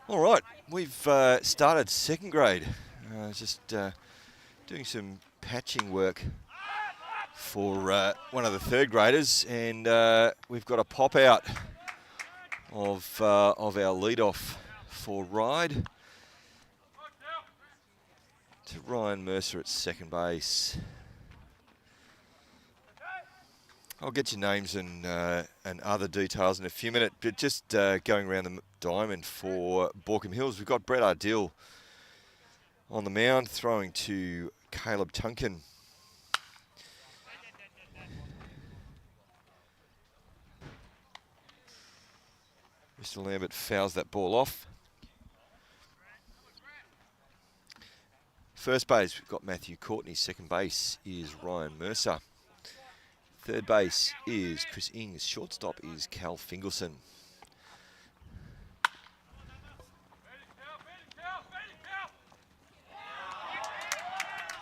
All right, we've started second grade. Just doing some patching work for one of the third graders, and we've got a pop out of our lead off for Ryde to Ryan Mercer at second base. I'll get your names and other details in a few minutes, but just going around the diamond for Baulkham Hills, we've got Brett Ardill on the mound, throwing to Caleb Tunkin. Mr. Lambert fouls that ball off. First base, we've got Matthew Courtney. Second base is Ryan Mercer. Third base is Chris Ings. Shortstop is Cal Fingelson.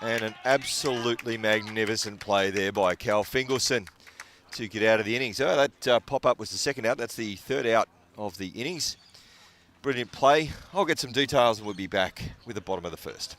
And an absolutely magnificent play there by Cal Fingelson to get out of the innings. Oh, that pop-up was the second out. That's the third out of the innings. Brilliant play. I'll get some details and we'll be back with the bottom of the first.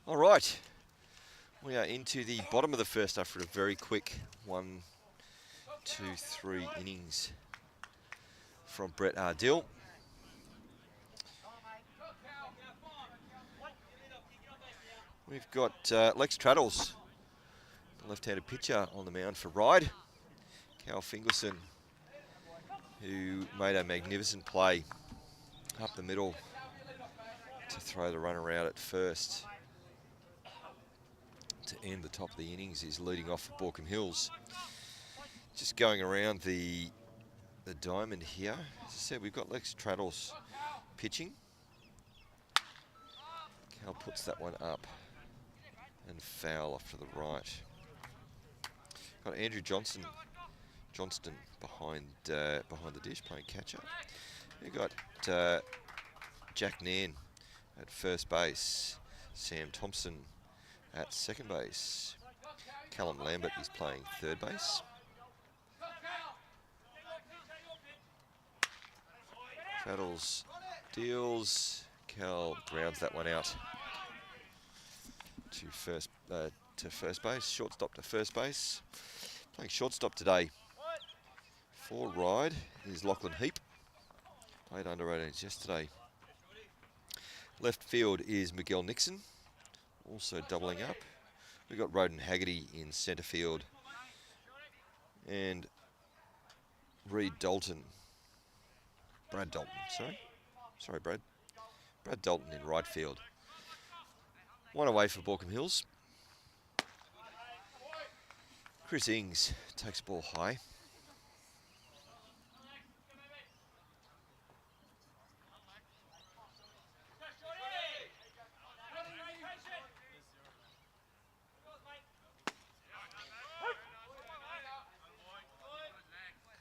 All right, we are into the bottom of the first after a very quick 1, 2, 3 innings from Brett Ardill. We've got Lex Traddles, the left-handed pitcher, on the mound for Ryde. Cal Fingelson, who made a magnificent play up the middle to throw the runner out at first to end the top of the innings, is leading off for Baulkham Hills. Just going around the diamond here. As I said, we've got Lex Traddles pitching. Cal puts that one up and foul off to the right. Got Andrew Johnston behind the dish playing catcher. We've got Jack Nairn at first base. Sam Thompson at second base. Callum Lambert is playing third base. Traddles deals. Cal grounds that one out to first base. Shortstop to first base. Playing shortstop today for Ryde is Lachlan Heap. Played under 18s yesterday. Left field is Miguel Nixon, also doubling up. We've got Roden Haggerty in centre field. And Reed Dalton Brad Dalton, sorry, Brad. Brad Dalton in right field. One away for Baulkham Hills. Chris Ings takes the ball high.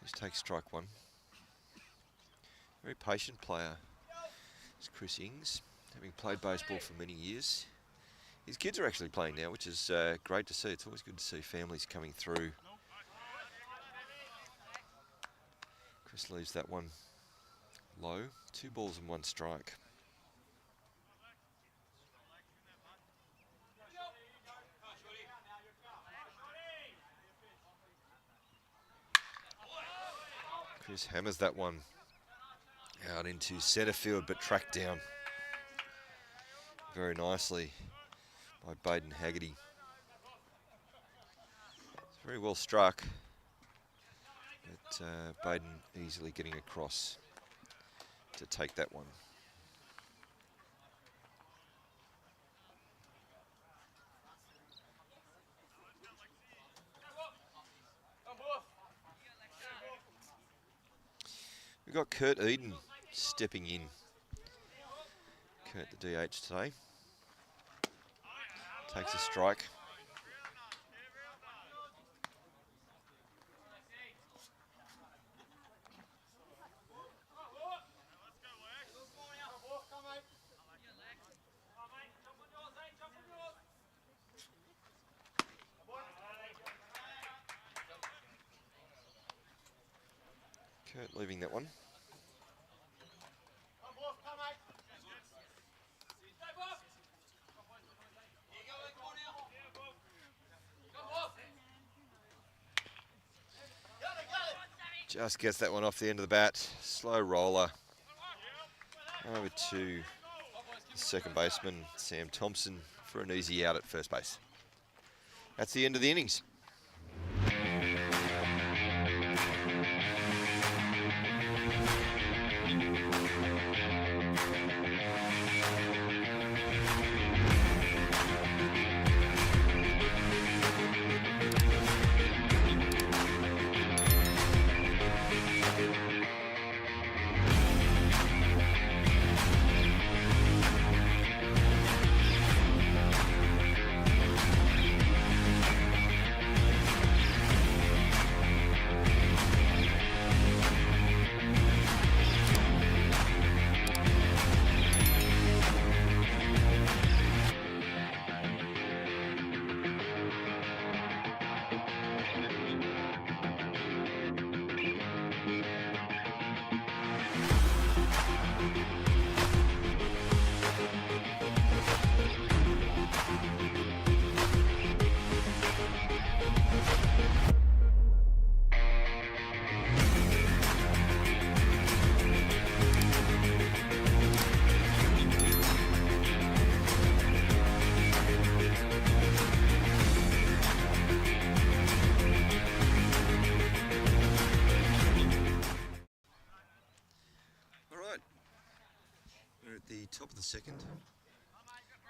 Just takes strike one. Very patient player is Chris Ings, having played baseball for many years. His kids are actually playing now, which is great to see. It's always good to see families coming through. Chris leaves that one low. 2 balls and 1 strike. Chris hammers that one out into centre field, but tracked down very nicely by Baden Haggerty. It's very well struck, but Baden easily getting across to take that one. We've got Kurt Eden stepping in. Kurt the DH today. Takes a strike. Kurt leaving that one. Just gets that one off the end of the bat. Slow roller. Over to the second baseman, Sam Thompson, for an easy out at first base. That's the end of the innings. Top of the second.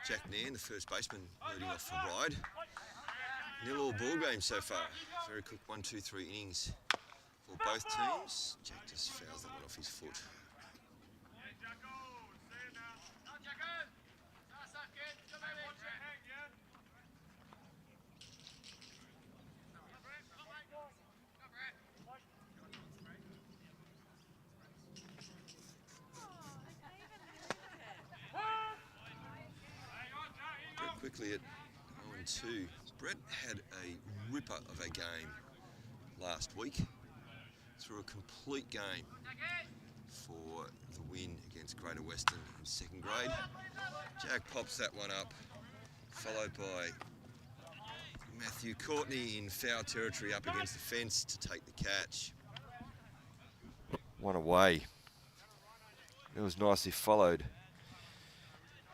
Jack Nairn, the first baseman, leading off for Ryde. 0-all ball game so far. Very quick 1-2-3 innings for both teams. Jack just fouls that one off his foot. Quickly at 0-2. Brett had a ripper of a game last week. Threw a complete game for the win against Greater Western in second grade. Jack pops that one up, followed by Matthew Courtney in foul territory up against the fence to take the catch. One away. It was nicely followed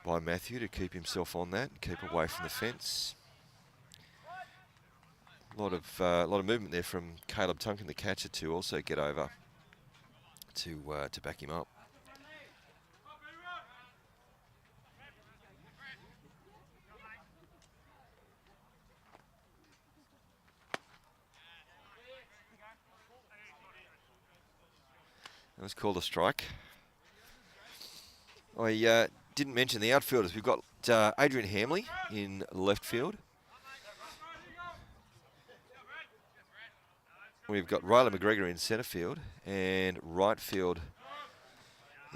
by Matthew to keep himself on that, keep away from the fence. A lot of movement there from Caleb Tunkin, the catcher, to also get over to back him up. That was called a strike. I didn't mention the outfielders. We've got Adrian Hamley in left field. We've got Ryde McGregor in centre field, and right field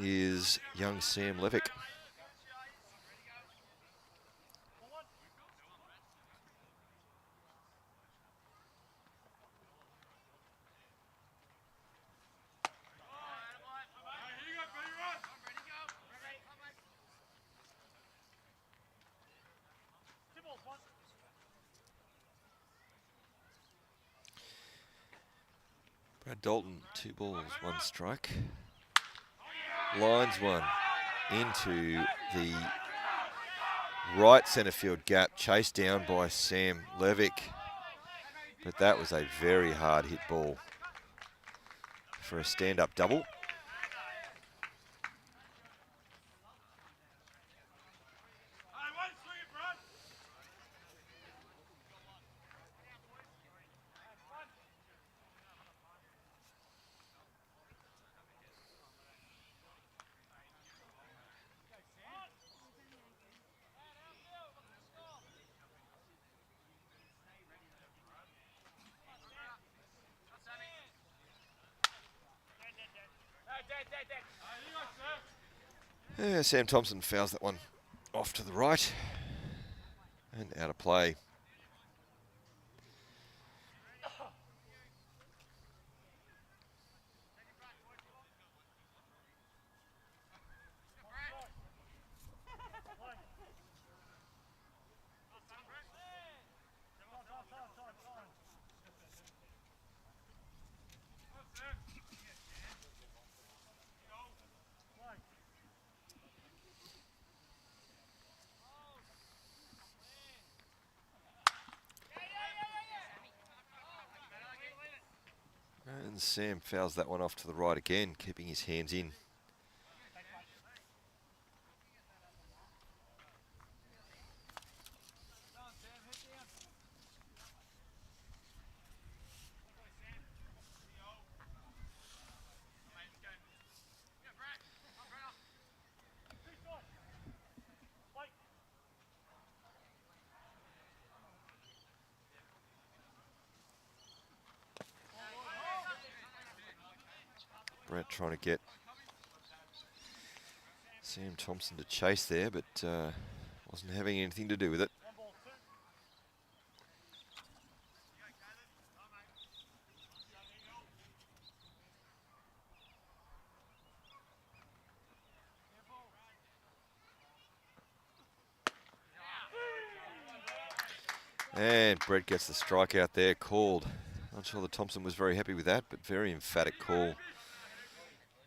is young Sam Levick. Brad Dalton, 2 balls, 1 strike. Lines one into the right centre field gap, chased down by Sam Levick. But that was a very hard hit ball for a stand-up double. Yeah, Sam Thompson fouls that one off to the right and out of play. And Sam fouls that one off to the right again, keeping his hands in. Brett trying to get Sam Thompson to chase there, but wasn't having anything to do with it. And Brett gets the strike out there, called. Not sure that Thompson was very happy with that, but very emphatic call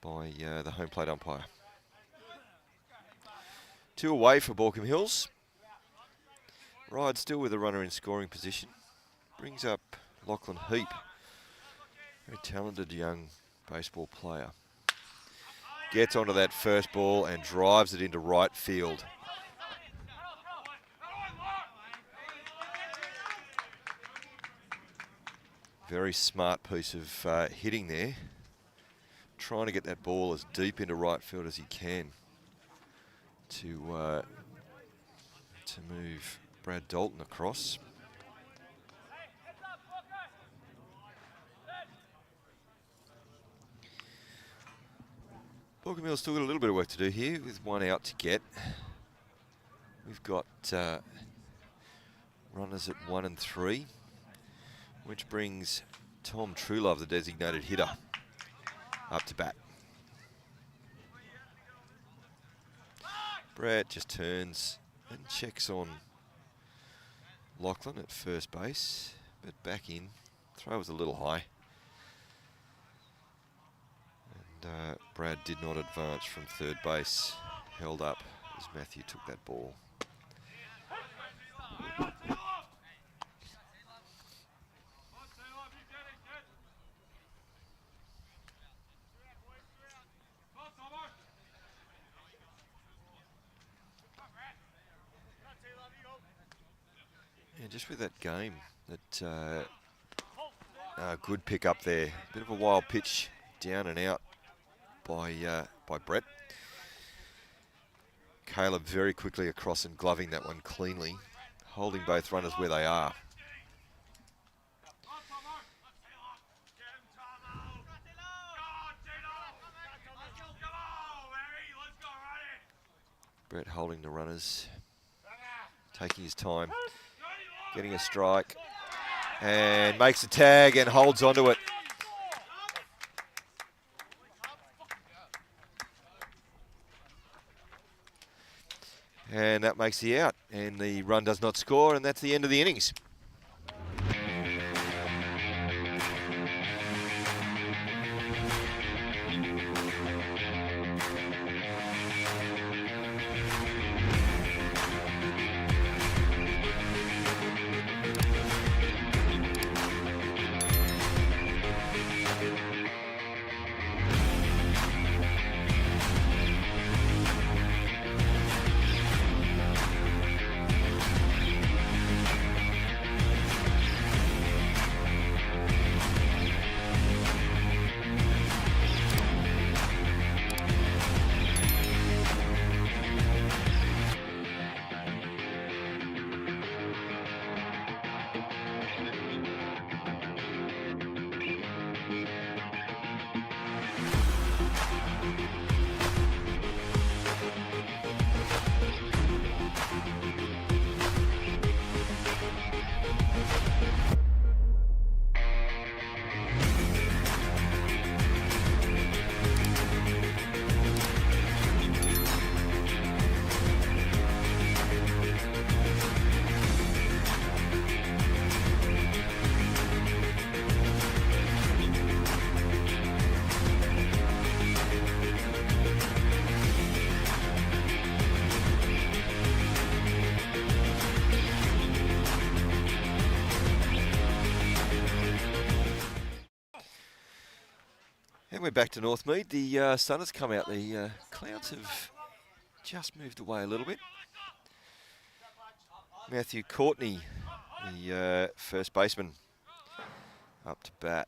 by the home plate umpire. 2 away for Baulkham Hills. Ryde still with a runner in scoring position. Brings up Lachlan Heap, very talented young baseball player. Gets onto that first ball and drives it into right field. Very smart piece of hitting there. Trying to get that ball as deep into right field as he can to move Brad Dalton across. Baulkham Hill's still got a little bit of work to do here with 1 out to get. We've got runners at 1 and 3, which brings Tom Truelove, the designated hitter, up to bat. Brad just turns and checks on Lachlan at first base, but back in. Throw was a little high. And Brad did not advance from third base. Held up as Matthew took that ball. just with that game, that good pick up there. Bit of a wild pitch, down and out by Brett. Caleb very quickly across and gloving that one cleanly, holding both runners where they are. Brett holding the runners, taking his time, getting a strike, and makes a tag and holds onto it. And that makes the out, and the run does not score, and that's the end of the innings. We're back to Northmead. The sun has come out. The clouds have just moved away a little bit. Matthew Courtney, the first baseman, up to bat.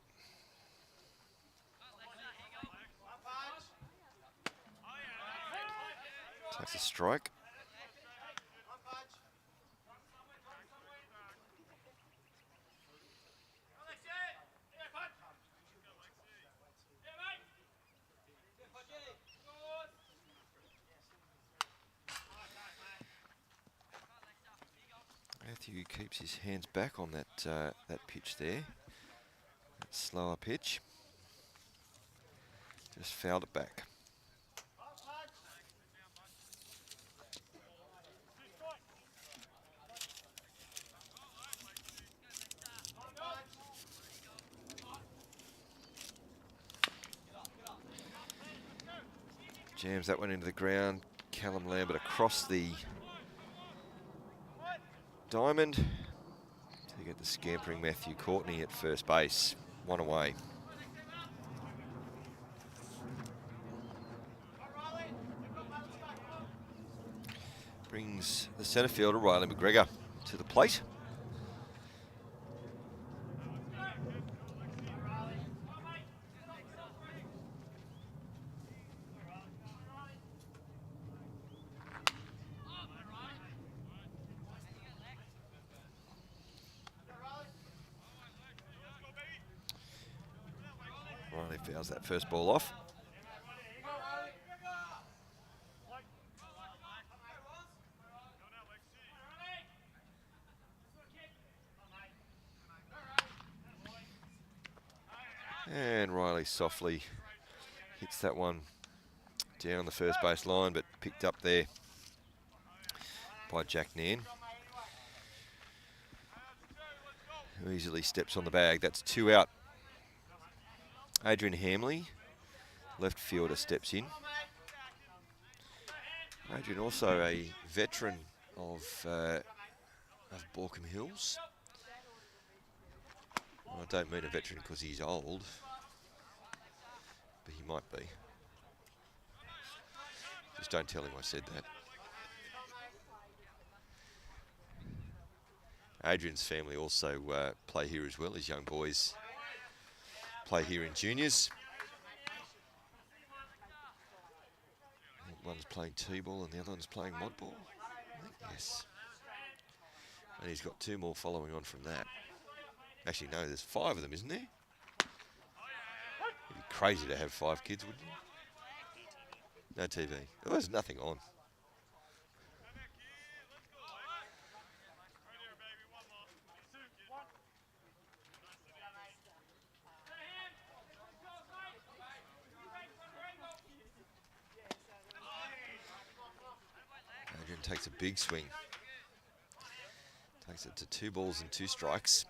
Takes a strike. Matthew keeps his hands back on that that pitch there. That slower pitch. Just fouled it back. Jams that one into the ground. Callum Lambert across the diamond to get the scampering Matthew Courtney at first base. One away. Brings the centre fielder Riley McGregor to the plate. Riley fouls that first ball off. And Riley softly hits that one down the first base line, but picked up there by Jack Nairn, who easily steps on the bag. That's 2 out. Adrian Hamley, left fielder, steps in. Adrian also a veteran of Baulkham Hills. Well, I don't mean a veteran because he's old, but he might be. Just don't tell him I said that. Adrian's family also play here as well. His young boys play here in juniors. One's playing T-ball and the other one's playing mod ball. I think, yes. And he's got 2 more following on from that. Actually, no, there's 5 of them, isn't there? It'd be crazy to have 5 kids, wouldn't you? No TV. Oh, there's nothing on. Adrian takes a big swing. Takes it to 2 balls and 2 strikes.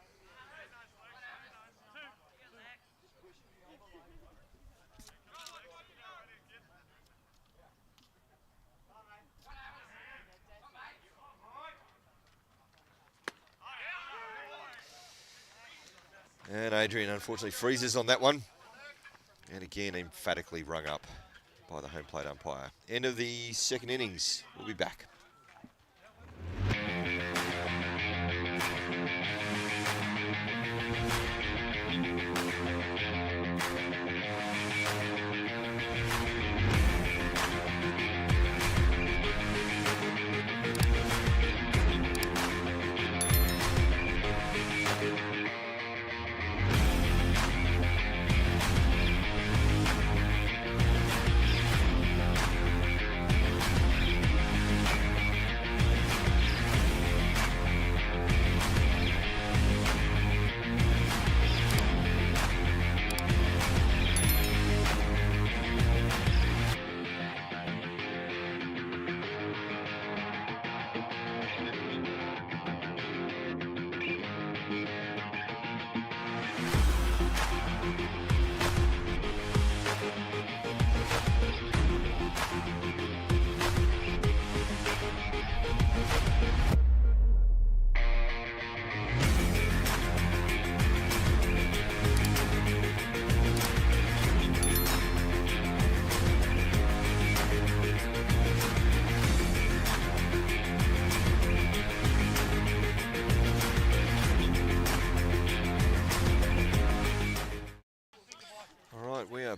And Adrian unfortunately freezes on that one. And again, emphatically rung up by the home plate umpire. End of the second innings. We'll be back.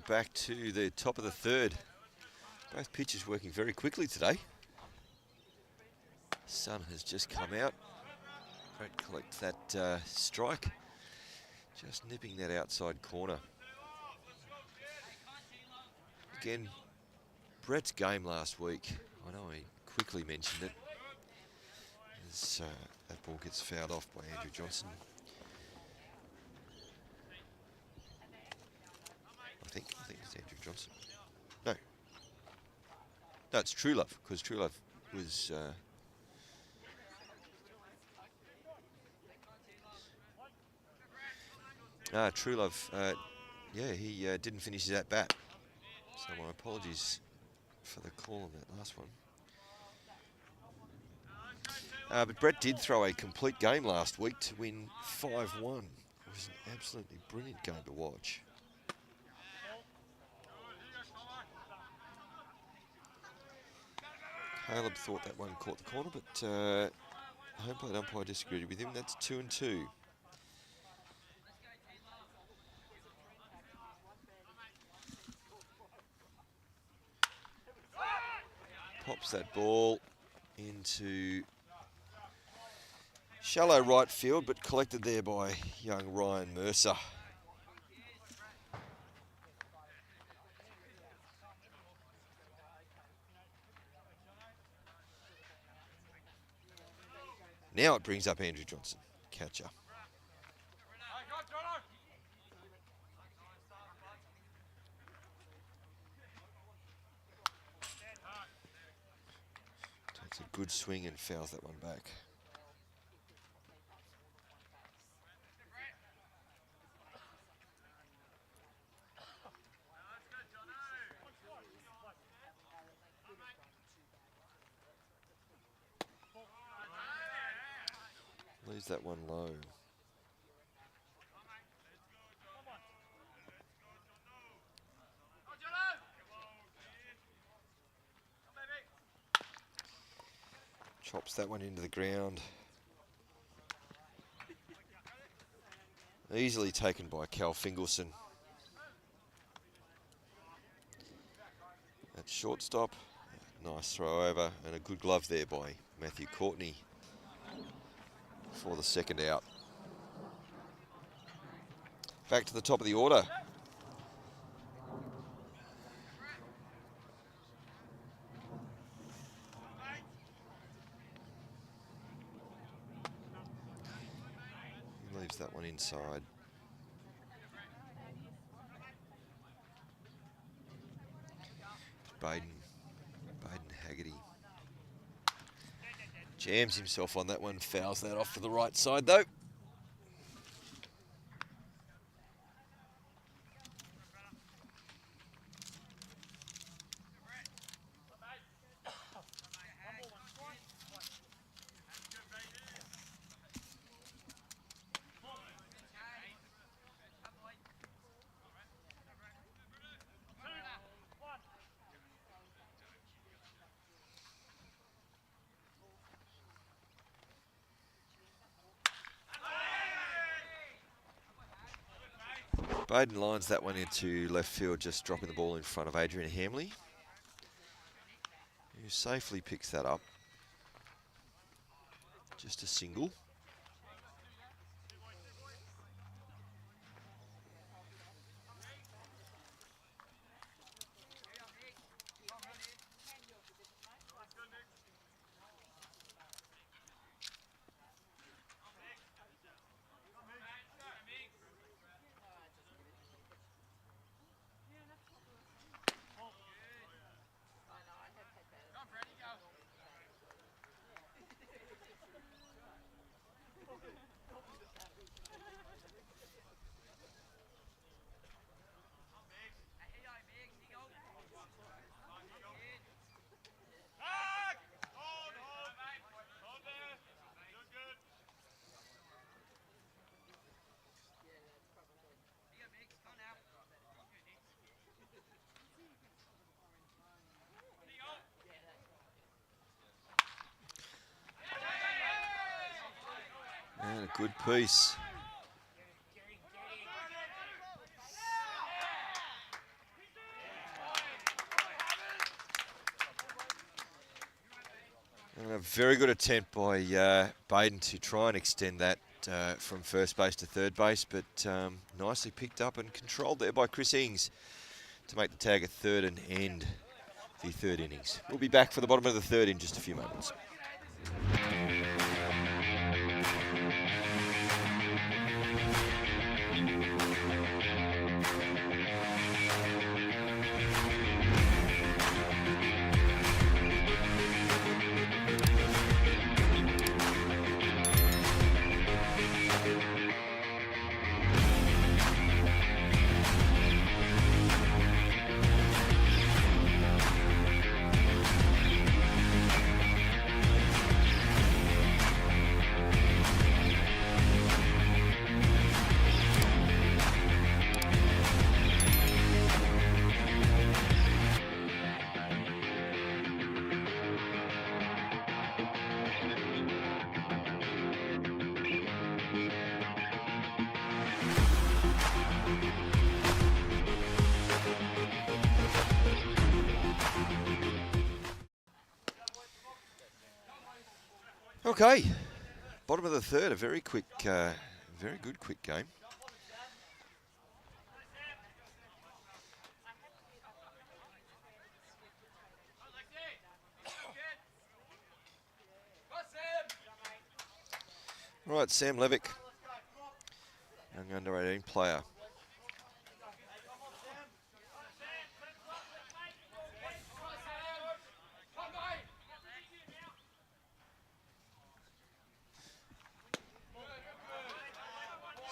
Back to the top of the third. Both pitchers working very quickly today. Sun has just come out. Brett collects that strike. Just nipping that outside corner. Again, Brett's game last week. I know he quickly mentioned it. As that ball gets fouled off by Andrew Johnson. I think it's Andrew Johnson. No, it's True Love, because True Love was True Love. Yeah, he didn't finish his at bat. So my apologies for the call on that last one. But Brett did throw a complete game last week to win 5-1. It was an absolutely brilliant game to watch. Caleb thought that one caught the corner, but home plate umpire disagreed with him. That's 2-2. Pops that ball into shallow right field, but collected there by young Ryan Mercer. Now it brings up Andrew Johnson, catcher. Takes a good swing and fouls that one back. Leaves that one low. Chops that one into the ground. Easily taken by Cal Fingelson. At shortstop. Nice throw over and a good glove there by Matthew Courtney for the second out. Back to the top of the order. He leaves that one inside. Baden Haggerty jams himself on that one, fouls that off to the right side though. Baden lines that one into left field, just dropping the ball in front of Adrian Hamley, who safely picks that up. Just a single. And a good piece. And a very good attempt by Baden to try and extend that from first base to third base, but nicely picked up and controlled there by Chris Ings to make the tag a third and end the third innings. We'll be back for the bottom of the third in just a few moments. Okay, bottom of the third, a very quick, very good quick game. Right, Sam Levick, young under-18 player.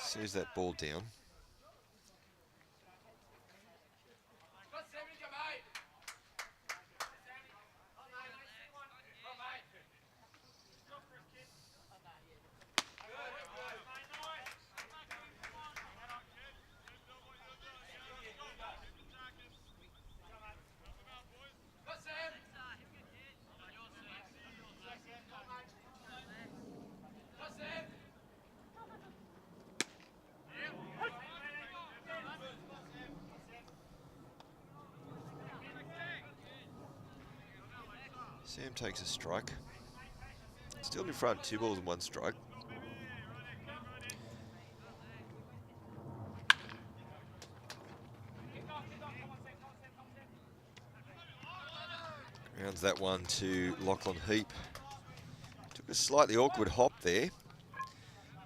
Sees that ball down. Sam takes a strike. Still in front, 2 balls and 1 strike. Rounds that one to Lachlan Heap. Took a slightly awkward hop there,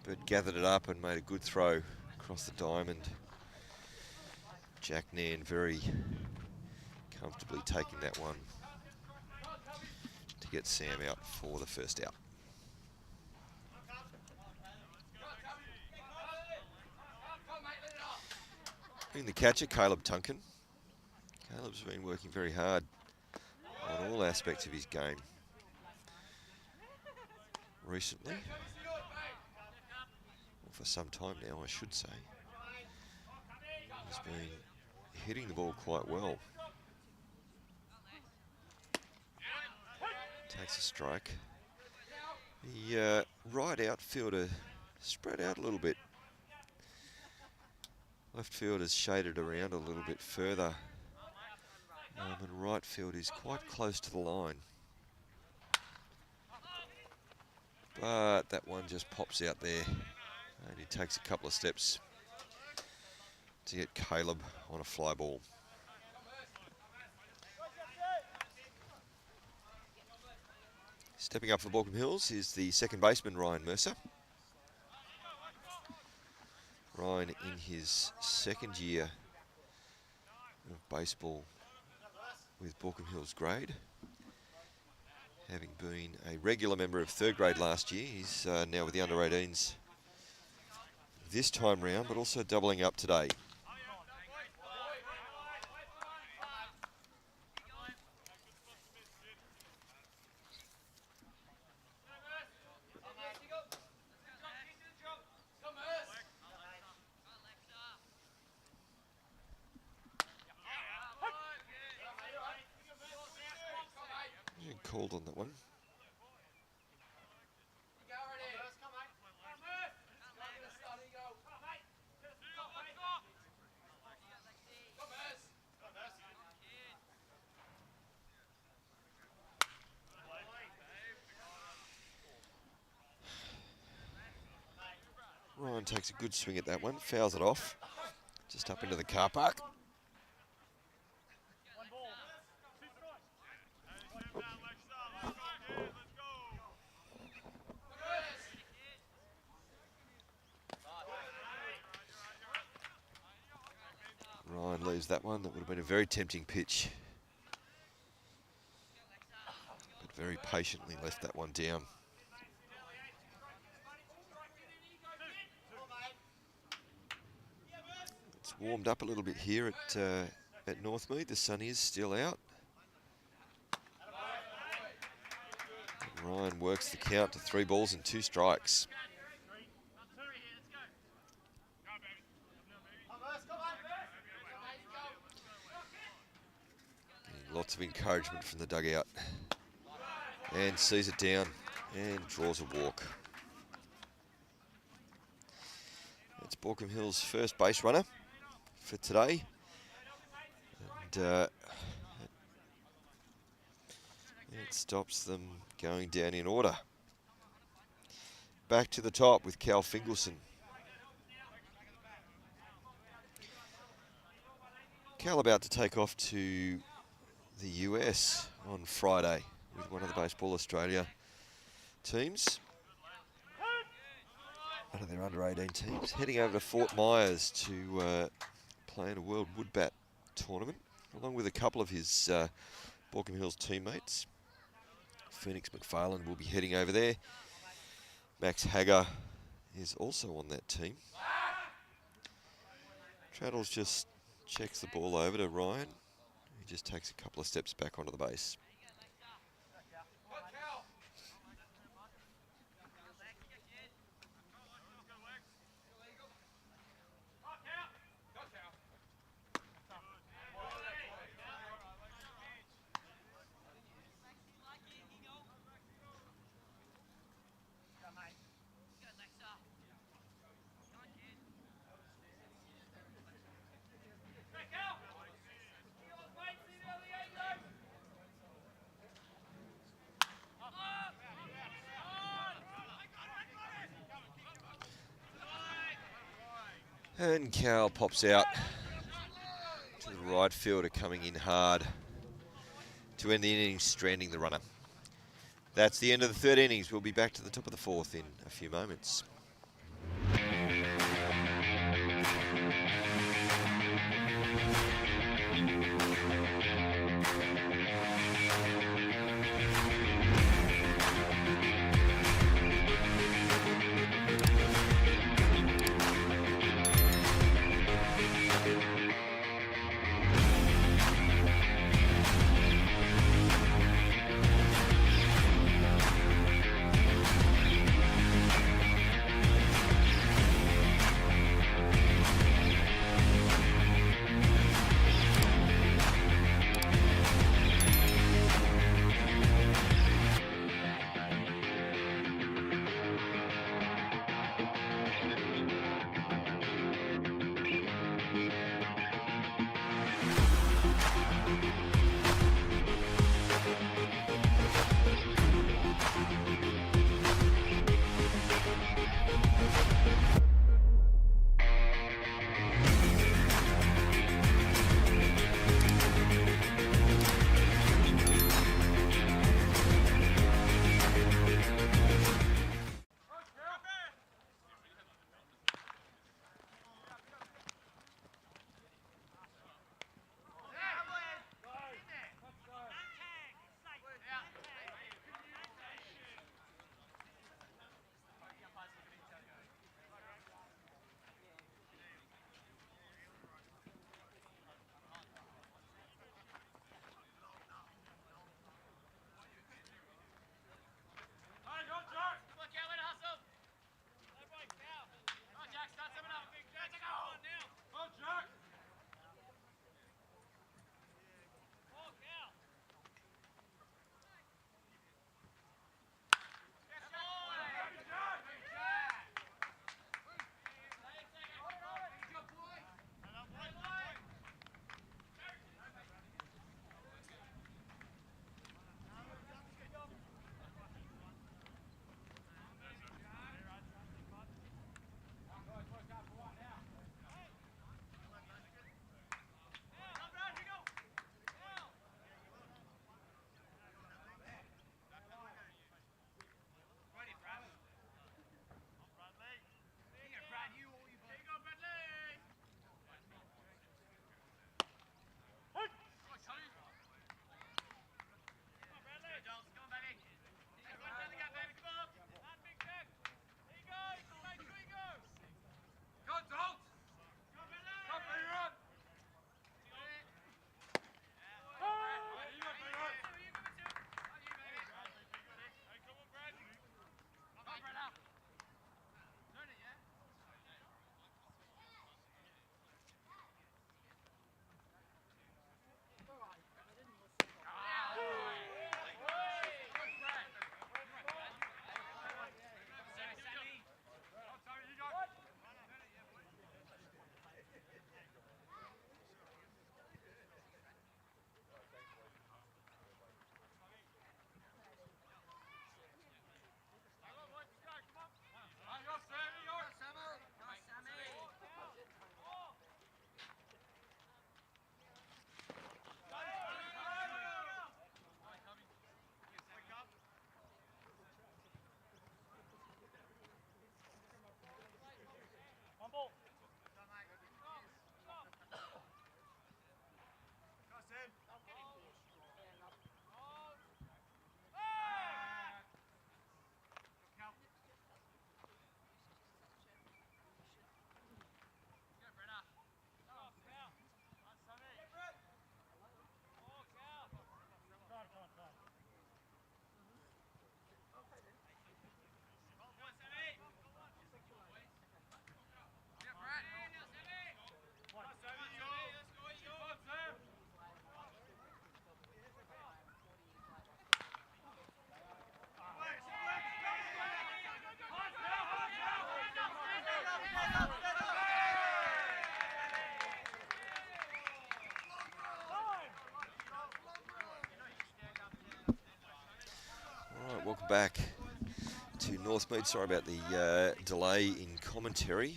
but gathered it up and made a good throw across the diamond. Jack Nairn very comfortably taking that one to get Sam out for the first out. In the catcher, Caleb Tunkin. Caleb's been working very hard on all aspects of his game recently. Well, for some time now, I should say. He's been hitting the ball quite well. Takes a strike. The right outfielder spread out a little bit. Left field is shaded around a little bit further. And right field is quite close to the line. But that one just pops out there. And he takes a couple of steps to get Caleb on a fly ball. Stepping up for Baulkham Hills is the second baseman, Ryan Mercer. Ryan in his second year of baseball with Baulkham Hills grade. Having been a regular member of third grade last year, he's now with the under-18s this time round, but also doubling up today. Called on that one. Ryan takes a good swing at that one, fouls it off, just up into the car park. Ryan leaves that one. That would have been a very tempting pitch, but very patiently left that one down. It's warmed up a little bit here at Northmead. The sun is still out. And Ryan works the count to 3 balls and 2 strikes. Lots of encouragement from the dugout. And sees it down and draws a walk. It's Baulkham Hills' first base runner for today. And it stops them going down in order. Back to the top with Cal Fingelson. Cal about to take off to the US on Friday with one of the Baseball Australia teams. One of their under-18 teams. Heading over to Fort Myers to play in a World Woodbat tournament, along with a couple of his Baulkham Hills teammates. Phoenix McFarlane will be heading over there. Max Hagger is also on that team. Traddles just checks the ball over to Ryan. He just takes a couple of steps back onto the base. And Cowell pops out to the right fielder, coming in hard to end the innings, stranding the runner. That's the end of the third innings. We'll be back to the top of the fourth in a few moments. Welcome back to Northmead. Sorry about the delay in commentary.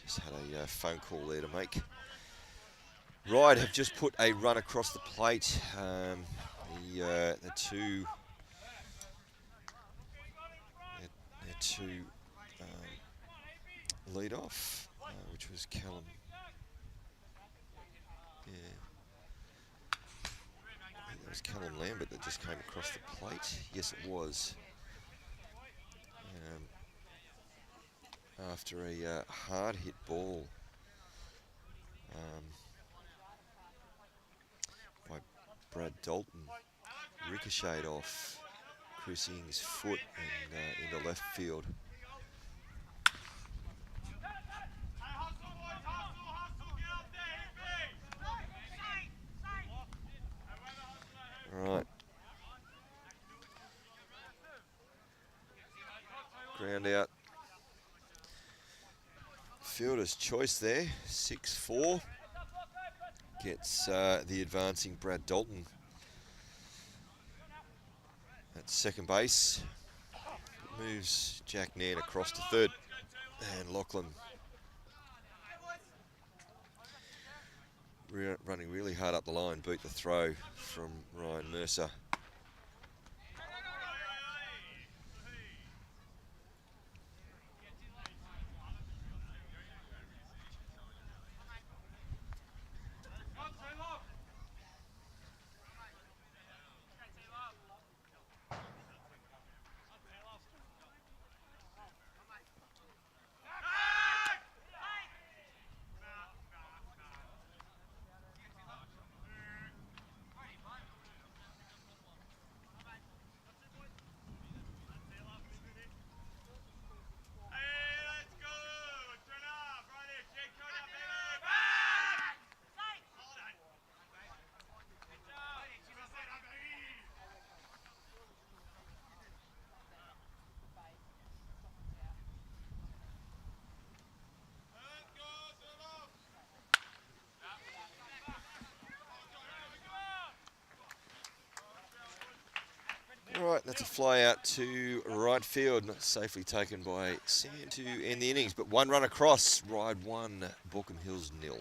Just had a phone call there to make. Ryde have just put a run across the plate. The two lead off, which was Callum. Yeah, I think that was Callum Lambert that just came across the plate. Yes, it was. After a hard hit ball by Brad Dalton, ricocheted off Chris Ing's foot and into left field. All right. Ground out. Fielder's choice there, 6-4. Gets the advancing Brad Dalton at second base. Moves Jack Nairn across to third. And Lachlan running really hard up the line, beat the throw from Ryan Mercer. All right, that's a fly out to right field, not safely taken by Sam to end the innings, but one run across, Ryde 1, Baulkham Hills 0.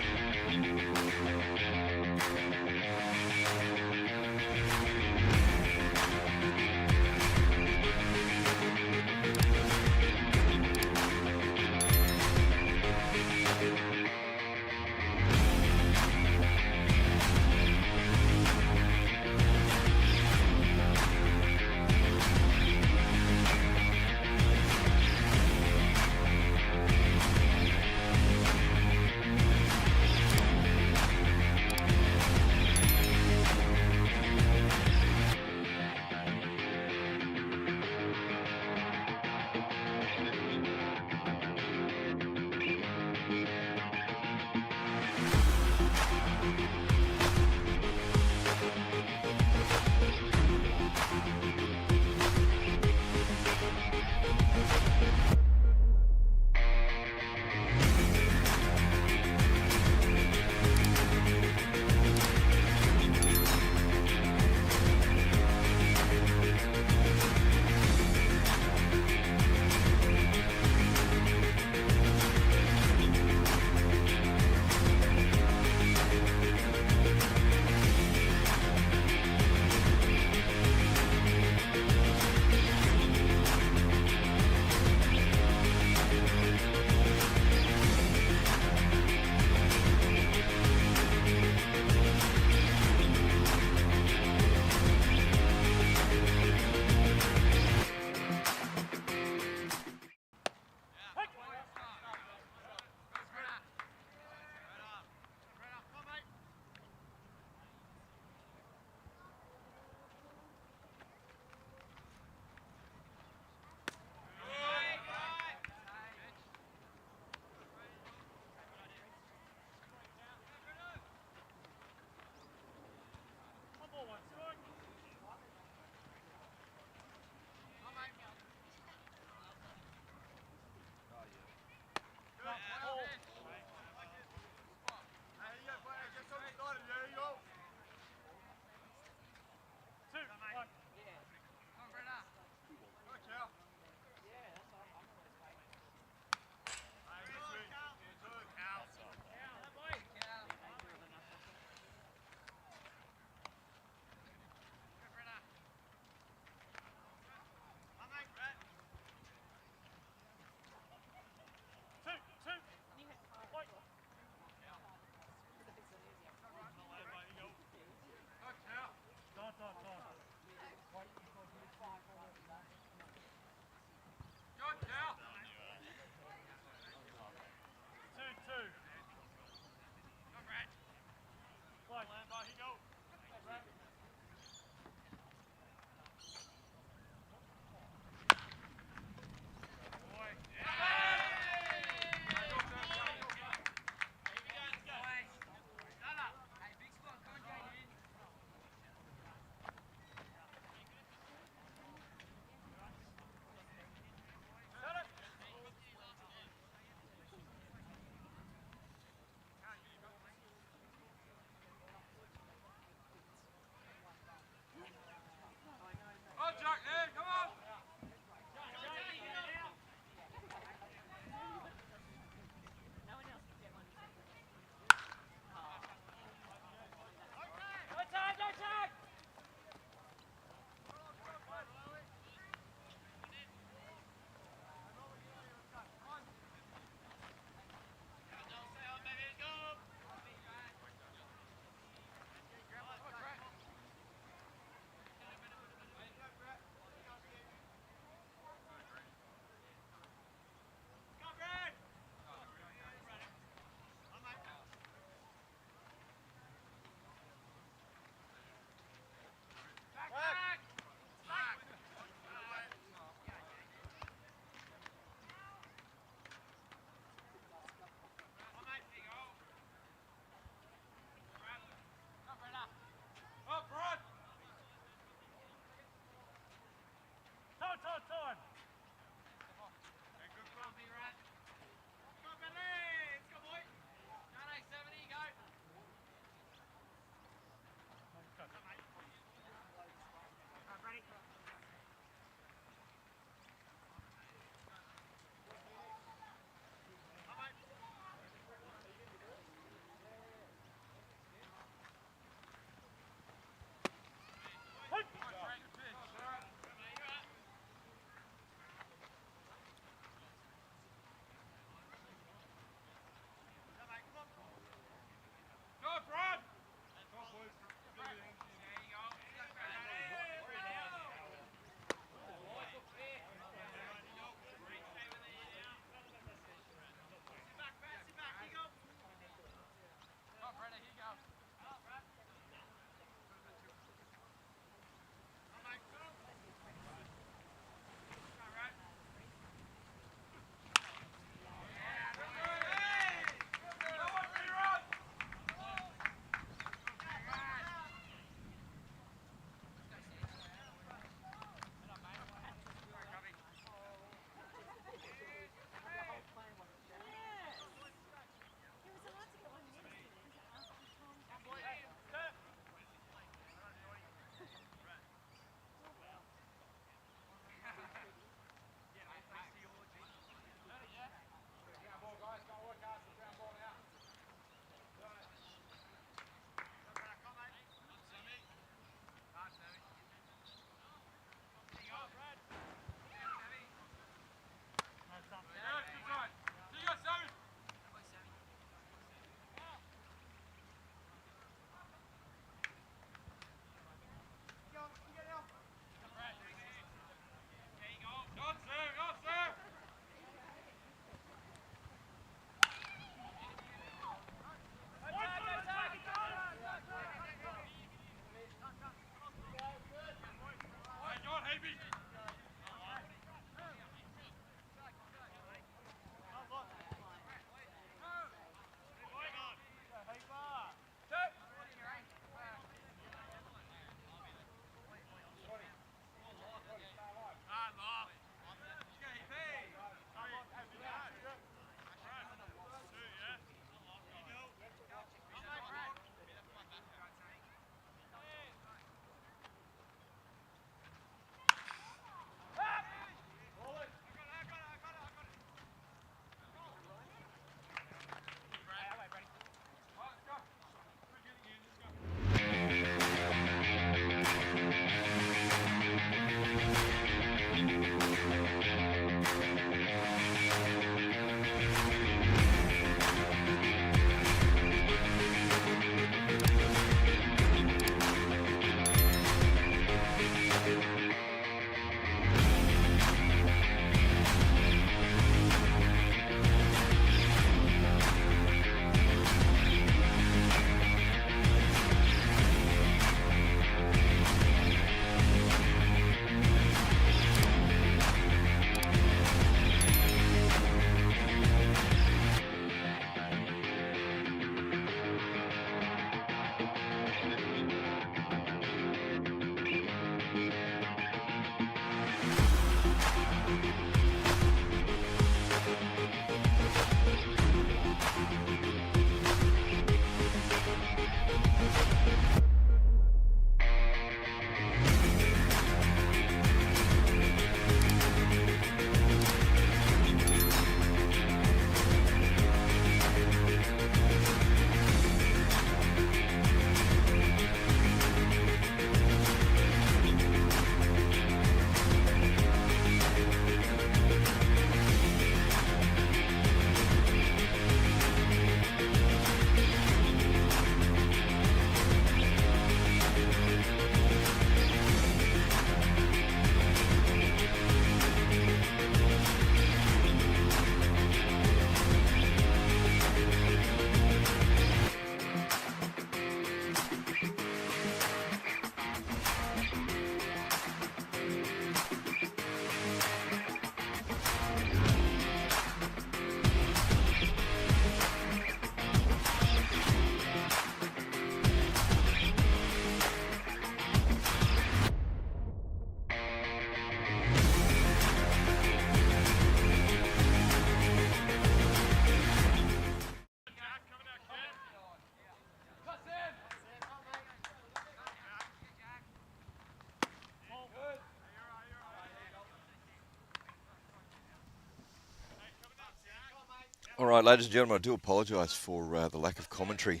right, ladies and gentlemen, I do apologise for the lack of commentary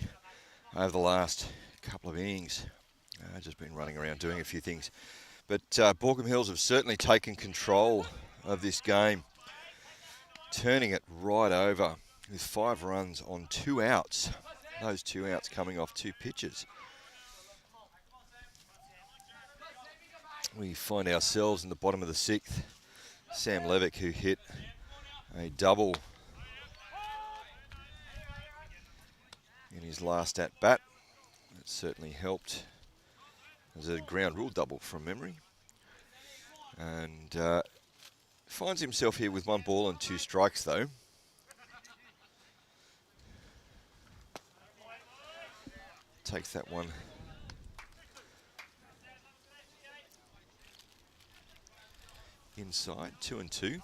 over the last couple of innings. I've just been running around doing a few things. But Baulkham Hills have certainly taken control of this game, turning it right over with 5 runs on 2 outs. Those 2 outs coming off 2 pitches. We find ourselves in the bottom of the 6th. Sam Levick, who hit a double in his last at-bat. That certainly helped. It was a ground rule double from memory. And finds himself here with 1 ball and 2 strikes, though. Takes that one inside, 2-2.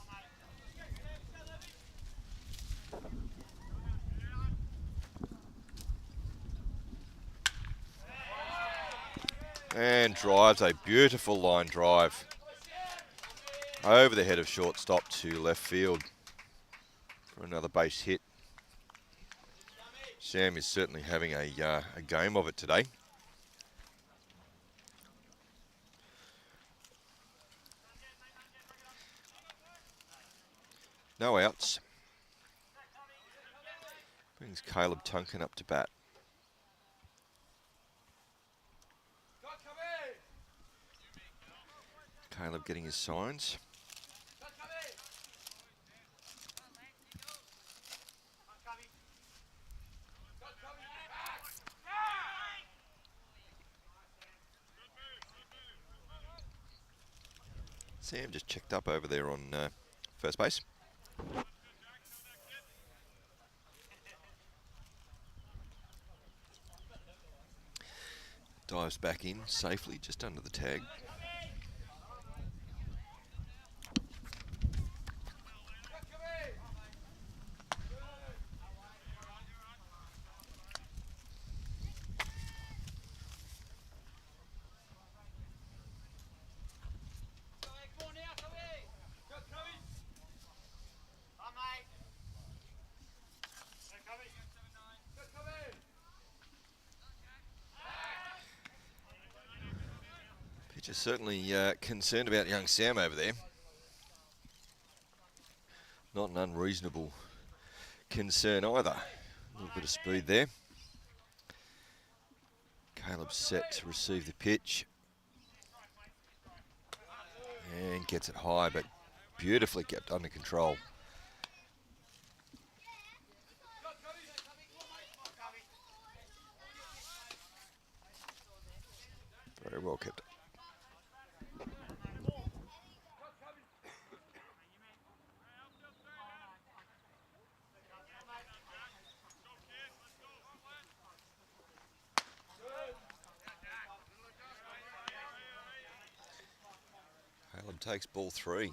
And drives a beautiful line drive over the head of shortstop to left field for another base hit. Sam is certainly having a game of it today. No outs. Brings Caleb Tunkin up to bat. Caleb getting his signs. Sam just checked up over there on first base. Dives back in safely, just under the tag. Pitcher certainly concerned about young Sam over there. Not an unreasonable concern either. A little bit of speed there. Caleb set to receive the pitch. And gets it high, but beautifully kept under control. Very well kept. Caleb takes ball 3.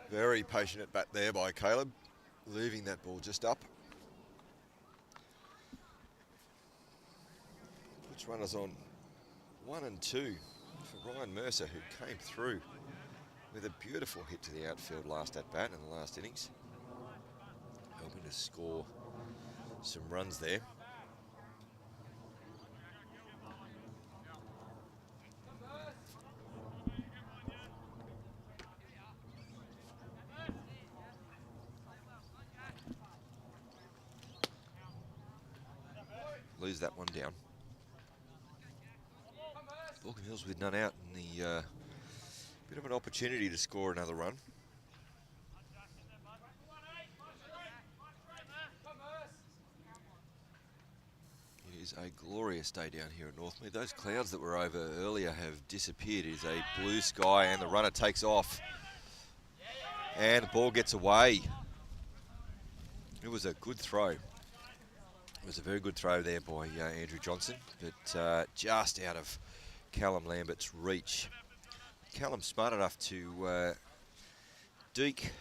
Very patient at bat there by Caleb, leaving that ball just up. Puts runners on 1 and 2 for Ryan Mercer, who came through with a beautiful hit to the outfield last at bat in the last innings, helping to score some runs there. Lose that one down. Baulkham Hills with none out and the bit of an opportunity to score another run. It is a glorious day down here at Northmead. Those clouds that were over earlier have disappeared. It is a blue sky and the runner takes off. And the ball gets away. It was a good throw. It was a very good throw there by Andrew Johnson, but just out of Callum Lambert's reach. Callum smart enough to Deek.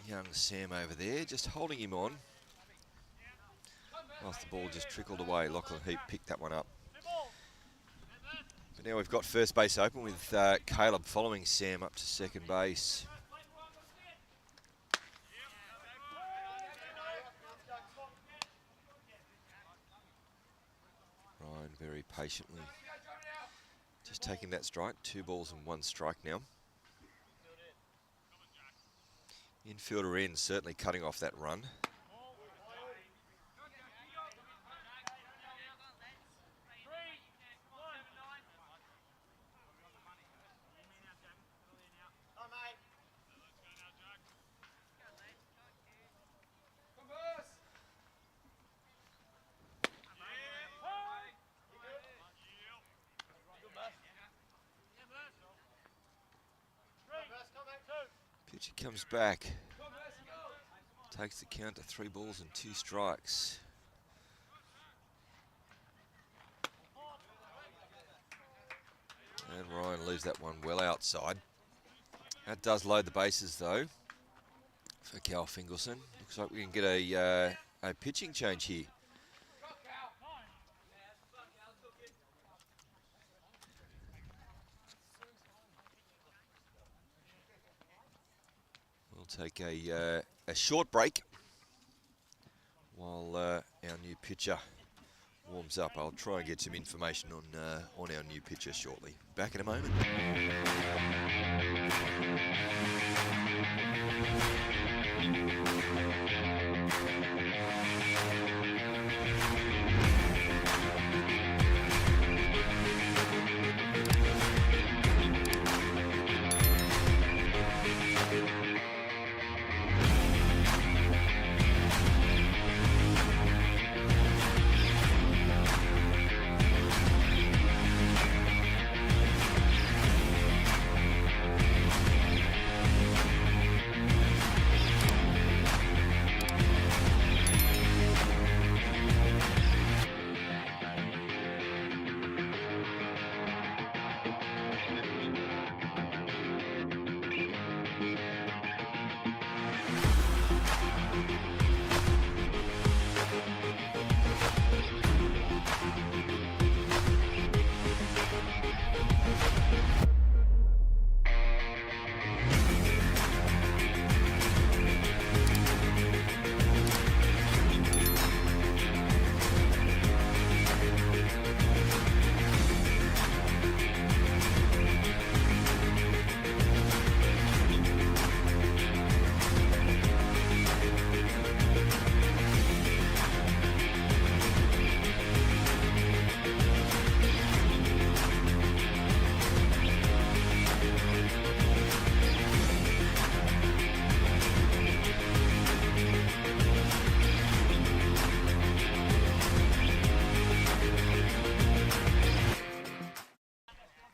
Young Sam over there, just holding him on. Whilst the ball just trickled away, Lachlan Heap picked that one up. But now we've got first base open with Caleb following Sam up to second base. Ryan very patiently just taking that strike. 2 balls and 1 strike now. Infielder in, certainly cutting off that run. Pitcher comes back. Takes the count to 3 balls and 2 strikes. And Ryan leaves that one well outside. That does load the bases though for Cal Fingelson. Looks like we can get a pitching change here. We'll take a short break while our new pitcher warms up. I'll try and get some information on our new pitcher shortly. Back in a moment.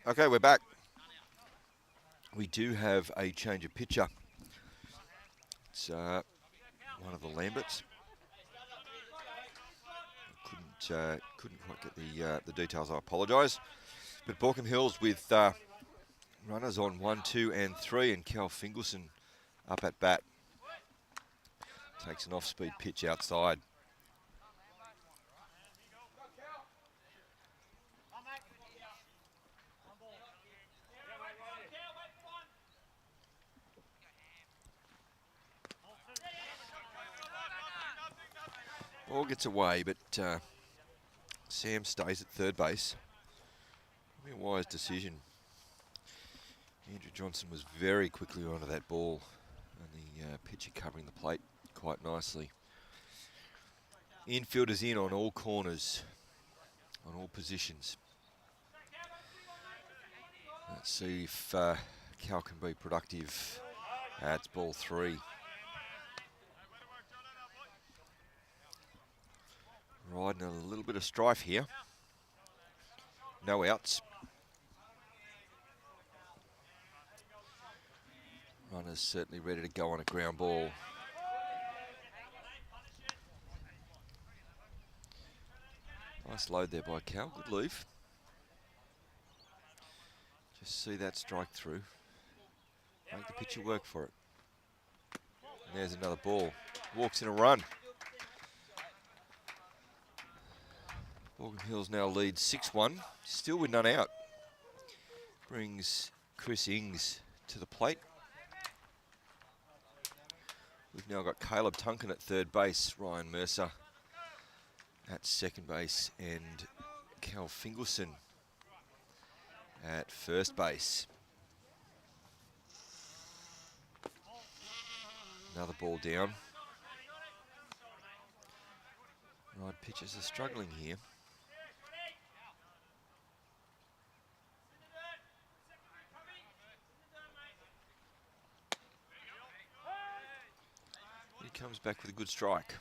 Okay, we're back. We do have a change of pitcher. It's one of the Lamberts. Couldn't quite get the details. I apologise. But Baulkham Hills with runners on 1, 2, and 3, and Cal Fingelson up at bat. Takes an off-speed pitch outside. Ball gets away, but Sam stays at third base. Probably a wise decision. Andrew Johnson was very quickly onto that ball, and the pitcher covering the plate quite nicely. Infielders in on all corners, on all positions. Let's see if Cal can be productive. It's ball 3. Riding a little bit of strife here. No outs. Runner's certainly ready to go on a ground ball. Nice load there by Cal. Good leave. Just see that strike through. Make the pitcher work for it. And there's another ball. Walks in a run. Baulkham Hills now lead 6-1, still with none out. Brings Chris Ings to the plate. We've now got Caleb Tunkin at third base, Ryan Mercer at second base, and Cal Fingleson at first base. Another ball down. Ryde pitchers are struggling here. He comes back with a good strike.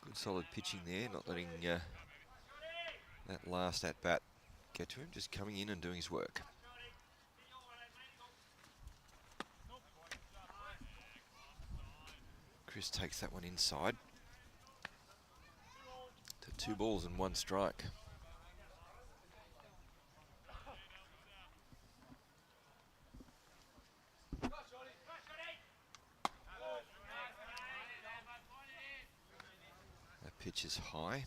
Good solid pitching there, not letting that last at-bat get to him, just coming in and doing his work. Chris takes that one inside. To 2 balls and 1 strike. That pitch is high.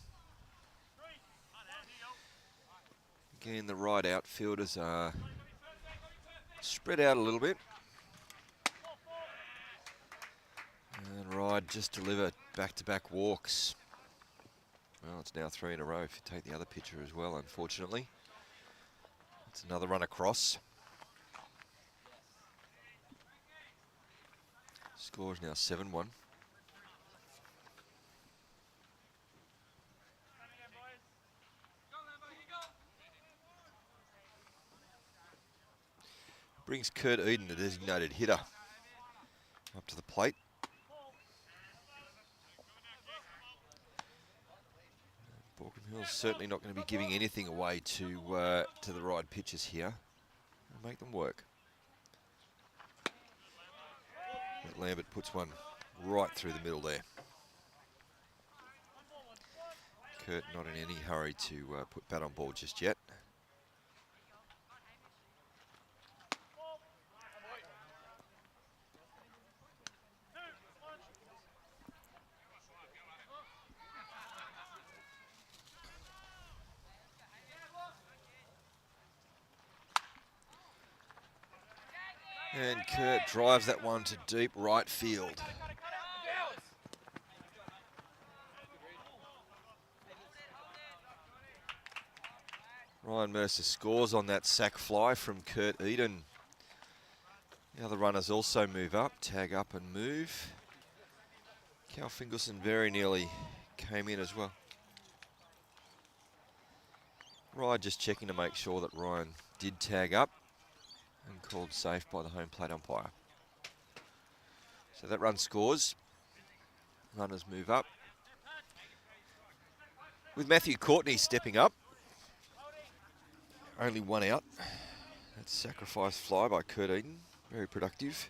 Again, the Ryde outfielders are spread out a little bit. And Ryde just delivered back-to-back walks. Well, it's now 3 in a row if you take the other pitcher as well, unfortunately. It's another run across. Score is now 7-1. Brings Kurt Eden, the designated hitter, up to the plate. Baulkham Hills certainly not going to be giving anything away to the Ryde pitchers here. They'll make them work. But Lambert puts one right through the middle there. Kurt not in any hurry to put bat on ball just yet. And Kurt drives that one to deep right field. Ryan Mercer scores on that sac fly from Kurt Eden. The other runners also move up, tag up and move. Cal Fingleson very nearly came in as well. Ryde just checking to make sure that Ryan did tag up and called safe by the home plate umpire. So that run scores. Runners move up. With Matthew Courtney stepping up. Only 1 out. That's sacrifice fly by Kurt Eden. Very productive.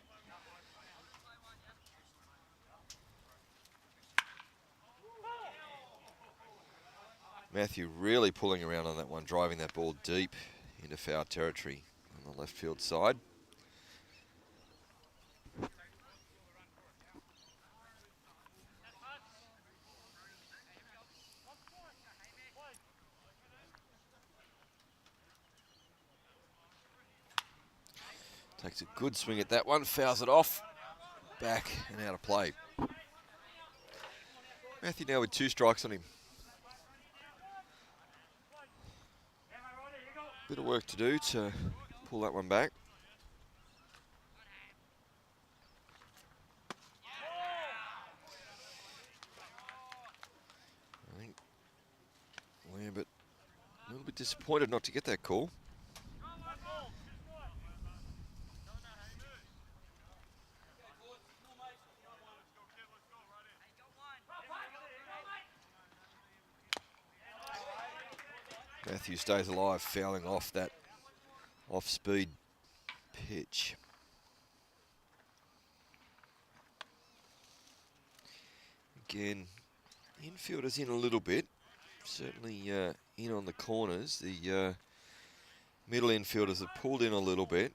Matthew really pulling around on that one, driving that ball deep into foul territory on the left field side. Takes a good swing at that one, fouls it off, back and out of play. Matthew now with 2 strikes on him. Bit of work to do to pull that one back. I think Lambert a little bit disappointed not to get that call. Matthew stays alive, fouling off that off-speed pitch. Again, infielders in a little bit. Certainly in on the corners. The middle infielders have pulled in a little bit.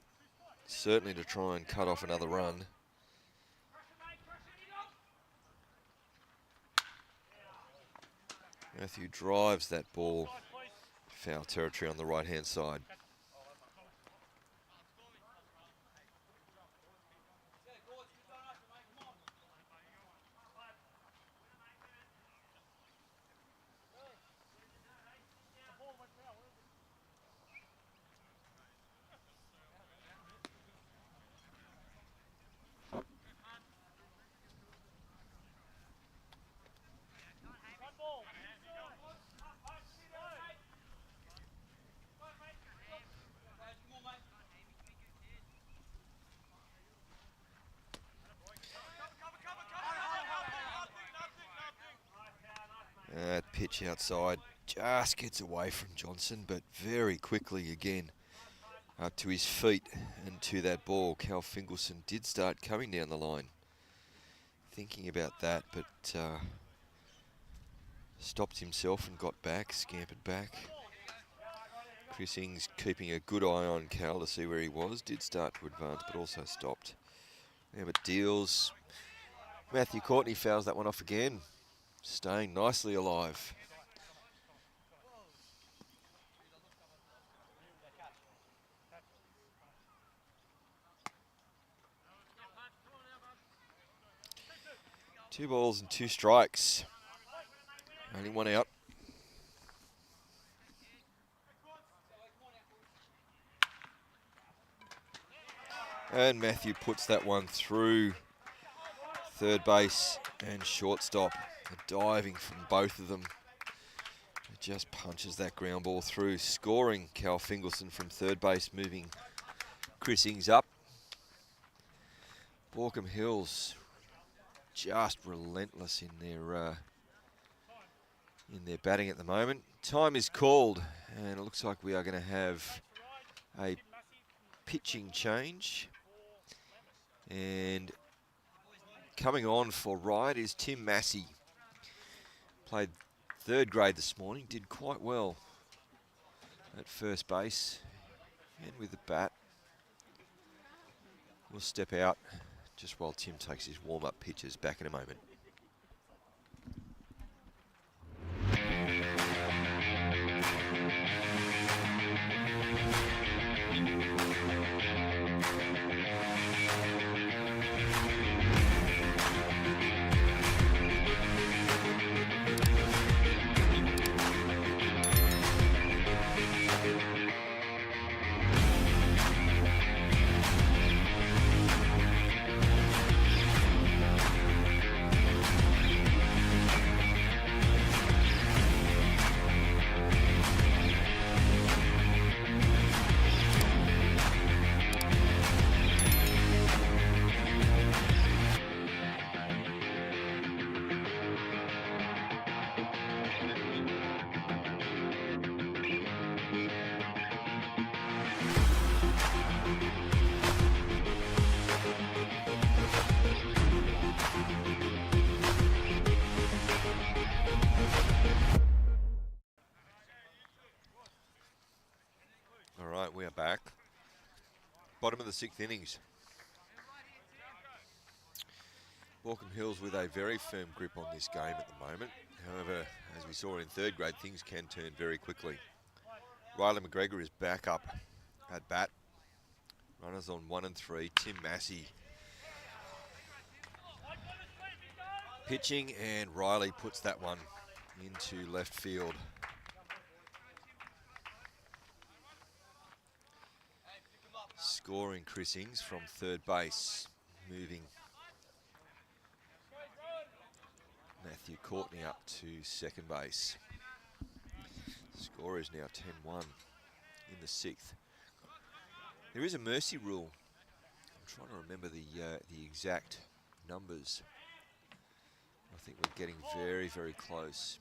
certainly to try and cut off another run. Matthew drives that ball. Foul territory on the right-hand side. That pitch outside just gets away from Johnson, but very quickly again up to his feet and to that ball. Cal Fingelson did start coming down the line, thinking about that, but stopped himself and got back, scampered back. Chris Ings keeping a good eye on Cal to see where he was. Did start to advance, but also stopped. Yeah, but deals. Matthew Courtney fouls that one off again. Staying nicely alive. Two balls and two strikes. Only one out. And Matthew puts that one through third base and shortstop. Diving from both of them. It just punches that ground ball through, scoring Cal Fingelson from third base, moving Chris Ings up. Baulkham Hills just relentless in their batting at the moment. Time is called, and it looks like we are going to have a pitching change. And coming on for Ryde is Tim Massey. Played third grade this morning, did quite well at first base and with the bat. We'll step out just while Tim takes his warm-up pitches. Back in a moment. We are back. Bottom of the sixth innings. Baulkham Hills with a very firm grip on this game at the moment. However, as we saw in third grade, things can turn very quickly. Riley McGregor is back up at bat. Runners on 1 and 3. Tim Massey pitching, and Riley puts that one into left field. Scoring Chris Ings from third base, moving Matthew Courtney up to second base. Score is now 10-1 in the sixth. There is a mercy rule. I'm trying to remember the exact numbers. I think we're getting very, very close.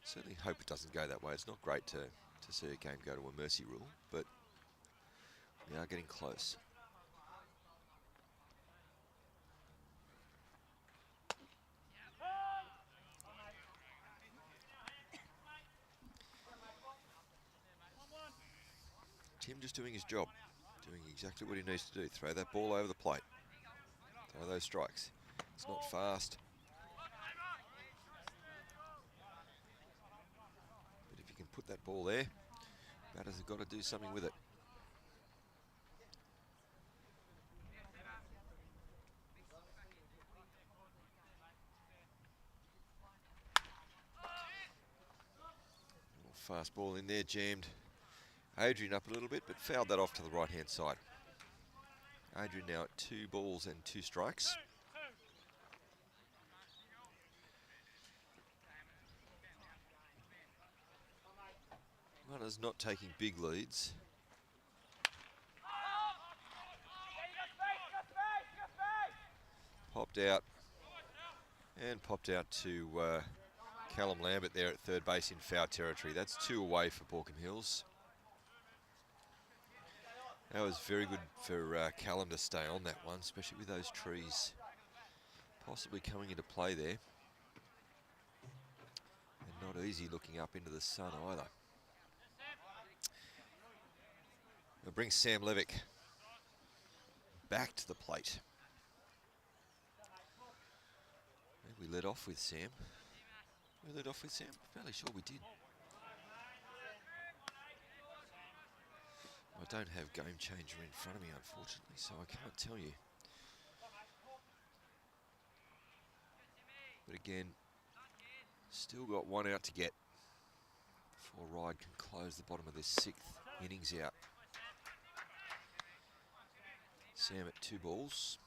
Certainly hope it doesn't go that way. It's not great to see a game go to a mercy rule, but we are getting close. Tim just doing his job. Doing exactly what he needs to do. Throw that ball over the plate. Throw those strikes. It's not fast. But if you can put that ball there, batters have got to do something with it. Fast ball in there, jammed Adrian up a little bit, but fouled that off to the right-hand side. Adrian now at 2 balls and 2 strikes. Runners not taking big leads. Popped out to Callum Lambert there at third base in foul territory. That's 2 away for Baulkham Hills. That was very good for Callum to stay on that one, especially with those trees possibly coming into play there. And not easy looking up into the sun either. We'll bring Sam Levick back to the plate. We led off with Sam. We led off with Sam? Fairly sure we did. I don't have Game Changer in front of me, unfortunately, so I can't tell you. But again, still got 1 out to get before Ryde can close the bottom of this 6th innings out. Sam at 2 balls.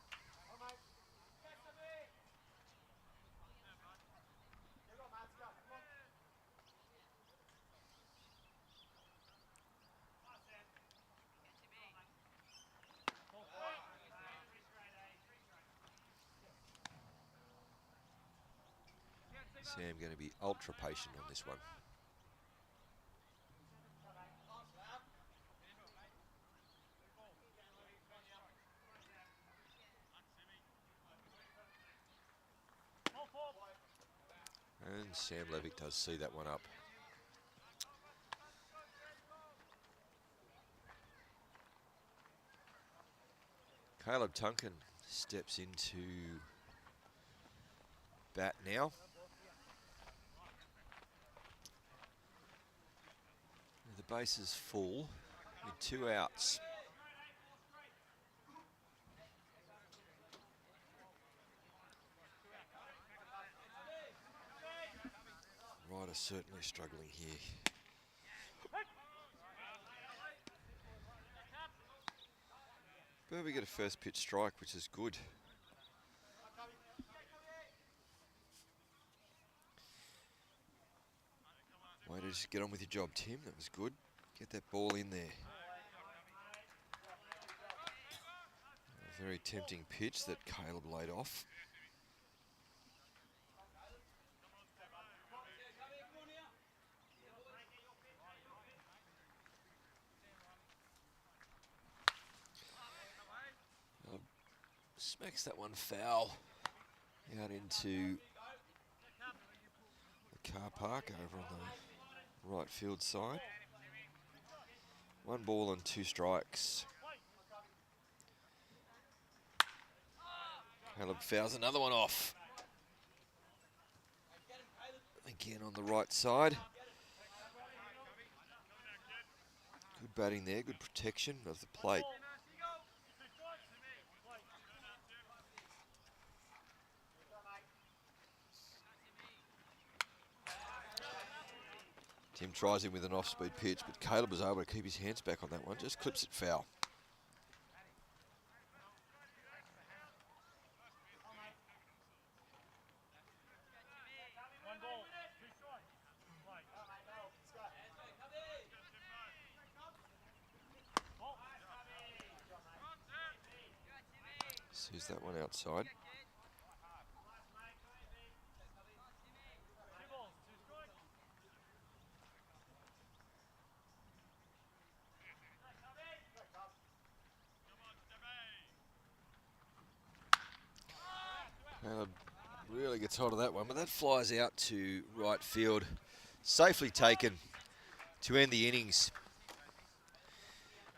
Sam going to be ultra patient on this one. And Sam Levick does see that one up. Caleb Tunkin steps into bat now. The base is full with 2 outs. Ryde is certainly struggling here. But we get a first pitch strike, which is good. Way to just get on with your job, Tim. That was good. Get that ball in there. A very tempting pitch that Caleb laid off. Smacks that one foul out into the car park over on the right field side. 1 ball and 2 strikes. Caleb fouls another one off. Again on the right side. Good batting there, good protection of the plate. Tim tries him with an off-speed pitch, but Caleb was able to keep his hands back on that one. Just clips it foul. Sees that one outside. Caleb really gets hold of that one, but that flies out to right field. Safely taken to end the innings.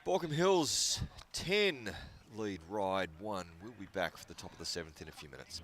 Baulkham Hills 10 lead Ryde 1. We'll be back for the top of the 7th in a few minutes.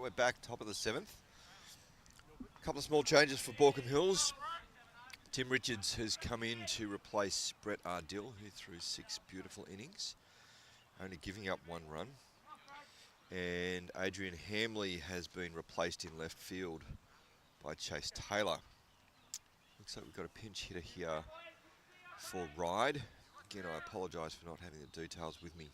We're back, top of the 7th. A couple of small changes for Baulkham Hills. Tim Richards has come in to replace Brett Ardill, who threw 6 beautiful innings, only giving up 1 run. And Adrian Hamley has been replaced in left field by Chase Taylor. Looks like we've got a pinch hitter here for Ryde. Again, I apologise for not having the details with me.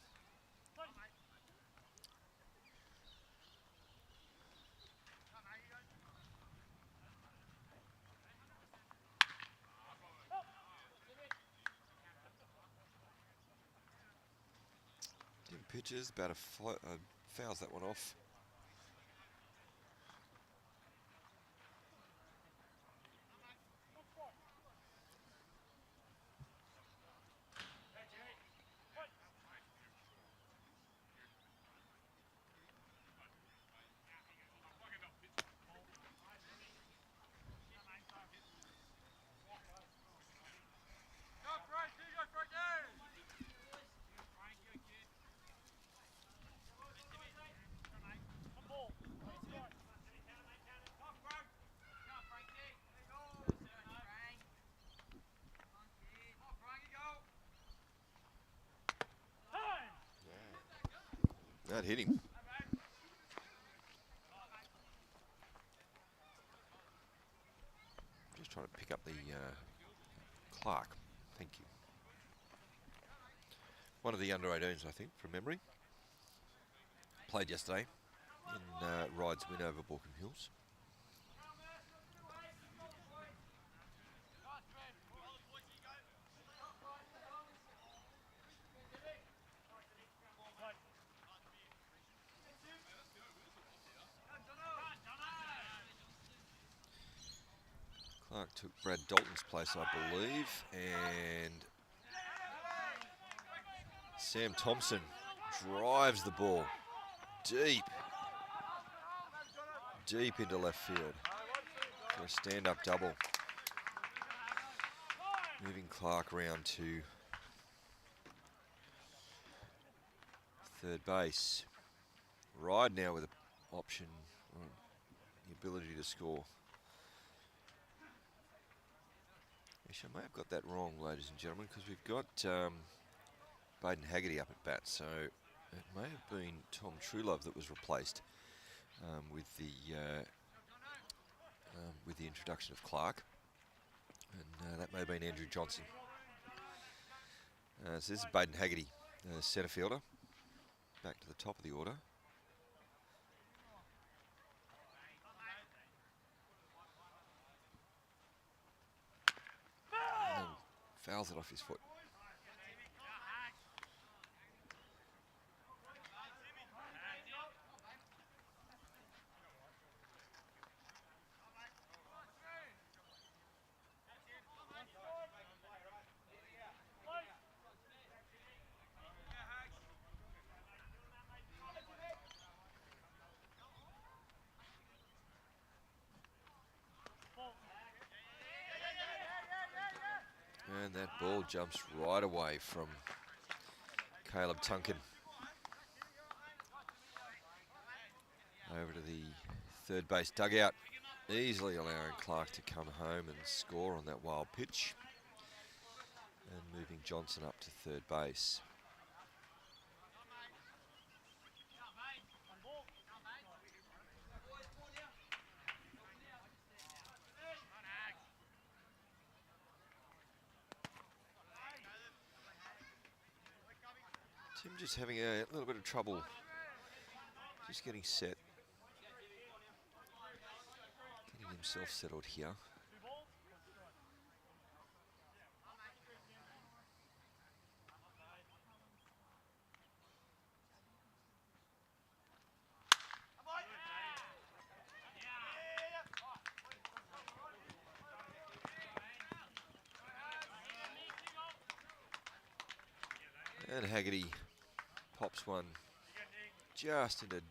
Pitches, about fouls that one off. That hit him. Just trying to pick up the Clark. Thank you. One of the under-18s, I think, from memory. Played yesterday in Ryde's win over Baulkham Hills. Clark took Brad Dalton's place, I believe, and Sam Thompson drives the ball deep into left field for a stand-up double. Moving Clark round to third base. Ryde now with an option, the ability to score. Actually, I may have got that wrong, ladies and gentlemen, because we've got Baden Haggerty up at bat, so it may have been Tom Truelove that was replaced with the introduction of Clark, and that may have been Andrew Johnson. So this is Baden Haggerty, centre fielder, back to the top of the order. Fouls it off his foot. And that ball jumps right away from Caleb Tunkin. Over to the third base dugout, easily allowing Clark to come home and score on that wild pitch. And moving Johnson up to third base. Tim just having a little bit of trouble just getting set. Getting himself settled here. And Haggerty pops one just into the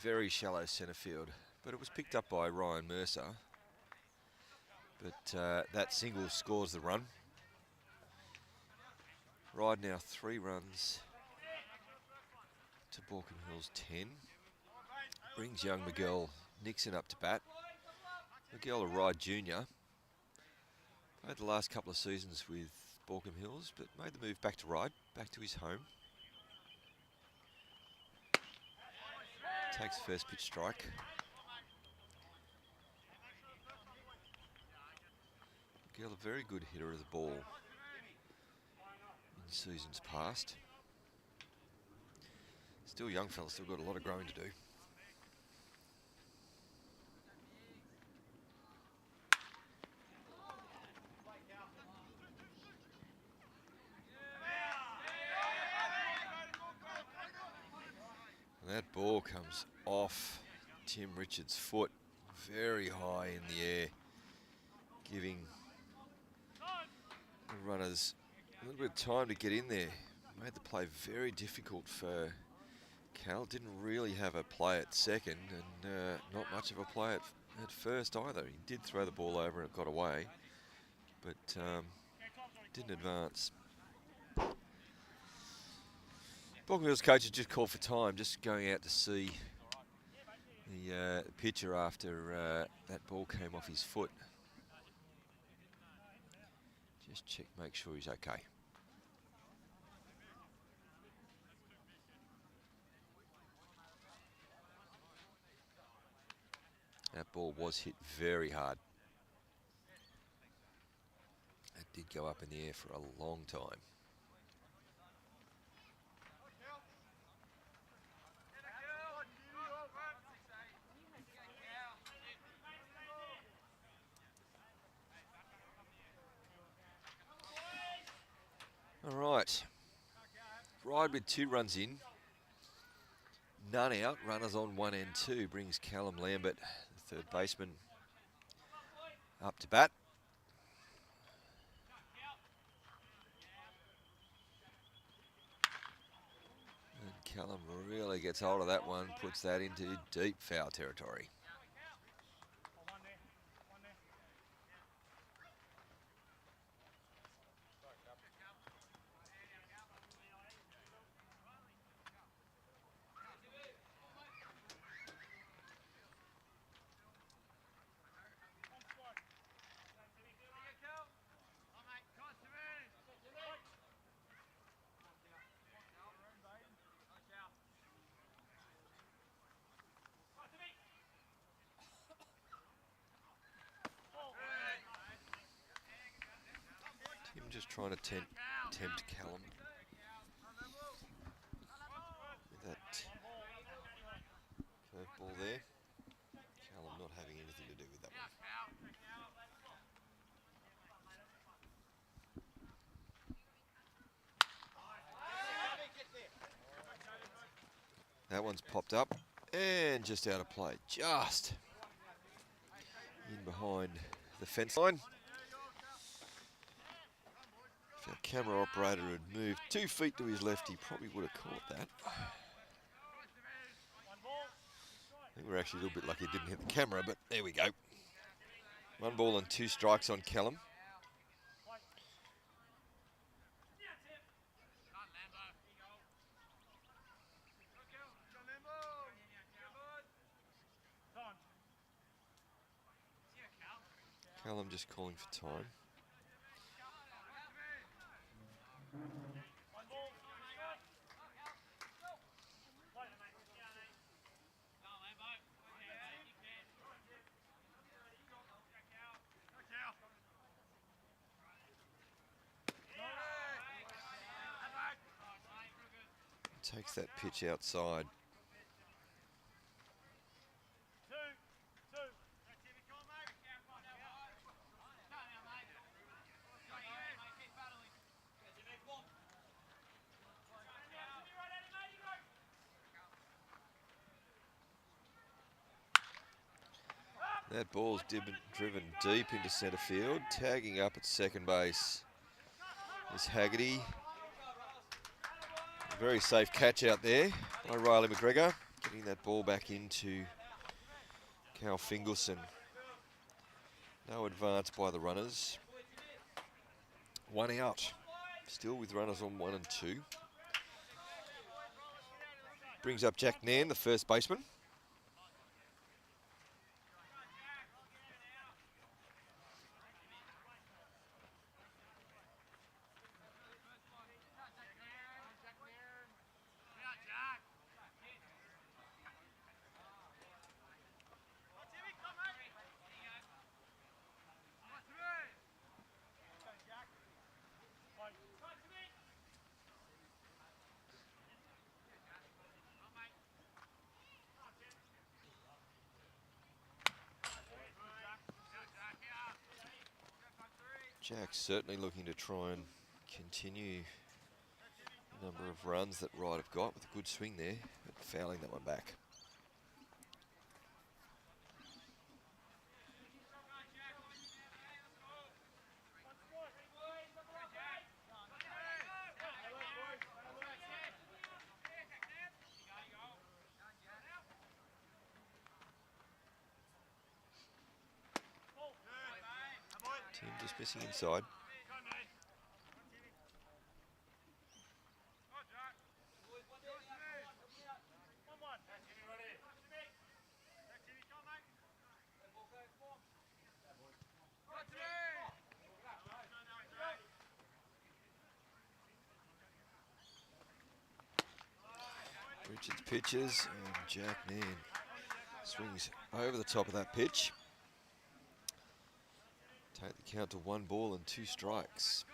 very shallow centre field. But it was picked up by Ryan Mercer. But that single scores the run. Ryde now 3 runs to Baulkham Hills 10. Brings young Miguel Nixon up to bat. Miguel, a Ryde junior. Played the last couple of seasons with Baulkham Hills, but made the move back to Ryde, back to his home. Takes first pitch strike. Miguel, a very good hitter of the ball in seasons past. Still young fella, still got a lot of growing to do. And that ball comes off Tim Richards' foot, very high in the air, giving the runners a little bit of time to get in there. Made the play very difficult for Cal. Didn't really have a play at second and not much of a play at first either. He did throw the ball over and it got away, but didn't advance. Baulkham Hills coach has just called for time, just going out to see the pitcher after that ball came off his foot. Just check, make sure he's okay. That ball was hit very hard. It did go up in the air for a long time. All right. Ryde with 2 runs in. None out. Runners on 1 and 2 brings Callum Lambert, the third baseman, up to bat. And Callum really gets hold of that one, puts that into deep foul territory. Tim just trying to tempt Callum with that curveball there. Callum not having anything to do with that one. That one's popped up and just out of play. Just in behind the fence line. If our camera operator had moved 2 feet to his left, he probably would have caught that. I think we're actually a little bit lucky it didn't hit the camera, but there we go. 1 ball and 2 strikes on Callum. Callum just calling for time. Takes that pitch outside. That ball's driven deep into centre field. Tagging up at second base is Haggerty. A very safe catch out there by Riley McGregor. Getting that ball back into Cal Fingleson. No advance by the runners. 1 out. Still with runners on 1 and 2. Brings up Jack Nairn, the first baseman. Jack's certainly looking to try and continue the number of runs that Ryde have got with a good swing there, but fouling that one back. Tim just missing inside. Richards pitches and Jack Nairn swings over the top of that pitch. Take the count to 1 ball and 2 strikes.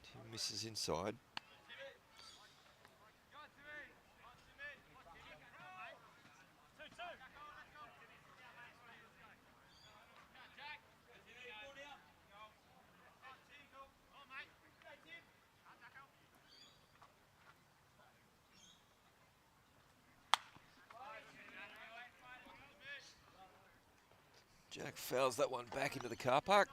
Tim misses inside. Jack fouls that one back into the car park.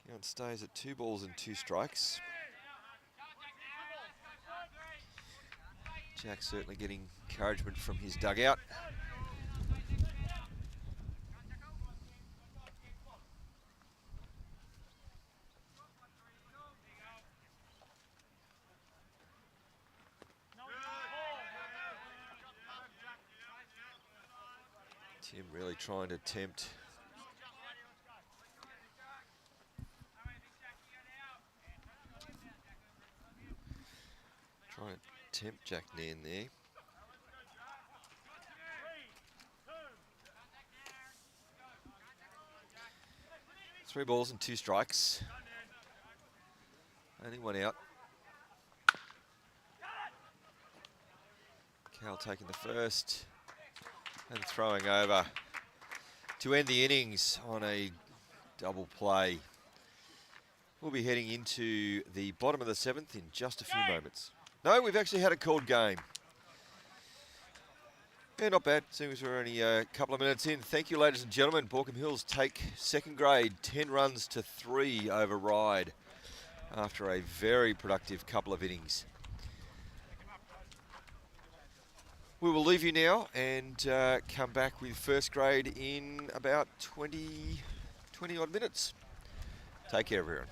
Count stays at 2 balls and 2 strikes. Jack certainly getting encouragement from his dugout. Tim really trying to tempt Jack Nairn there. Three balls and 2 strikes. Only 1 out. Cal taking the first and throwing over to end the innings on a double play. We'll be heading into the bottom of the 7th in just a few moments. No, we've actually had a called game. Yeah, not bad, seeing as we're only a couple of minutes in. Thank you, ladies and gentlemen. Baulkham Hills take second grade, 10 runs to 3 over Ryde after a very productive couple of innings. We will leave you now and come back with first grade in about 20 odd minutes. Take care, everyone.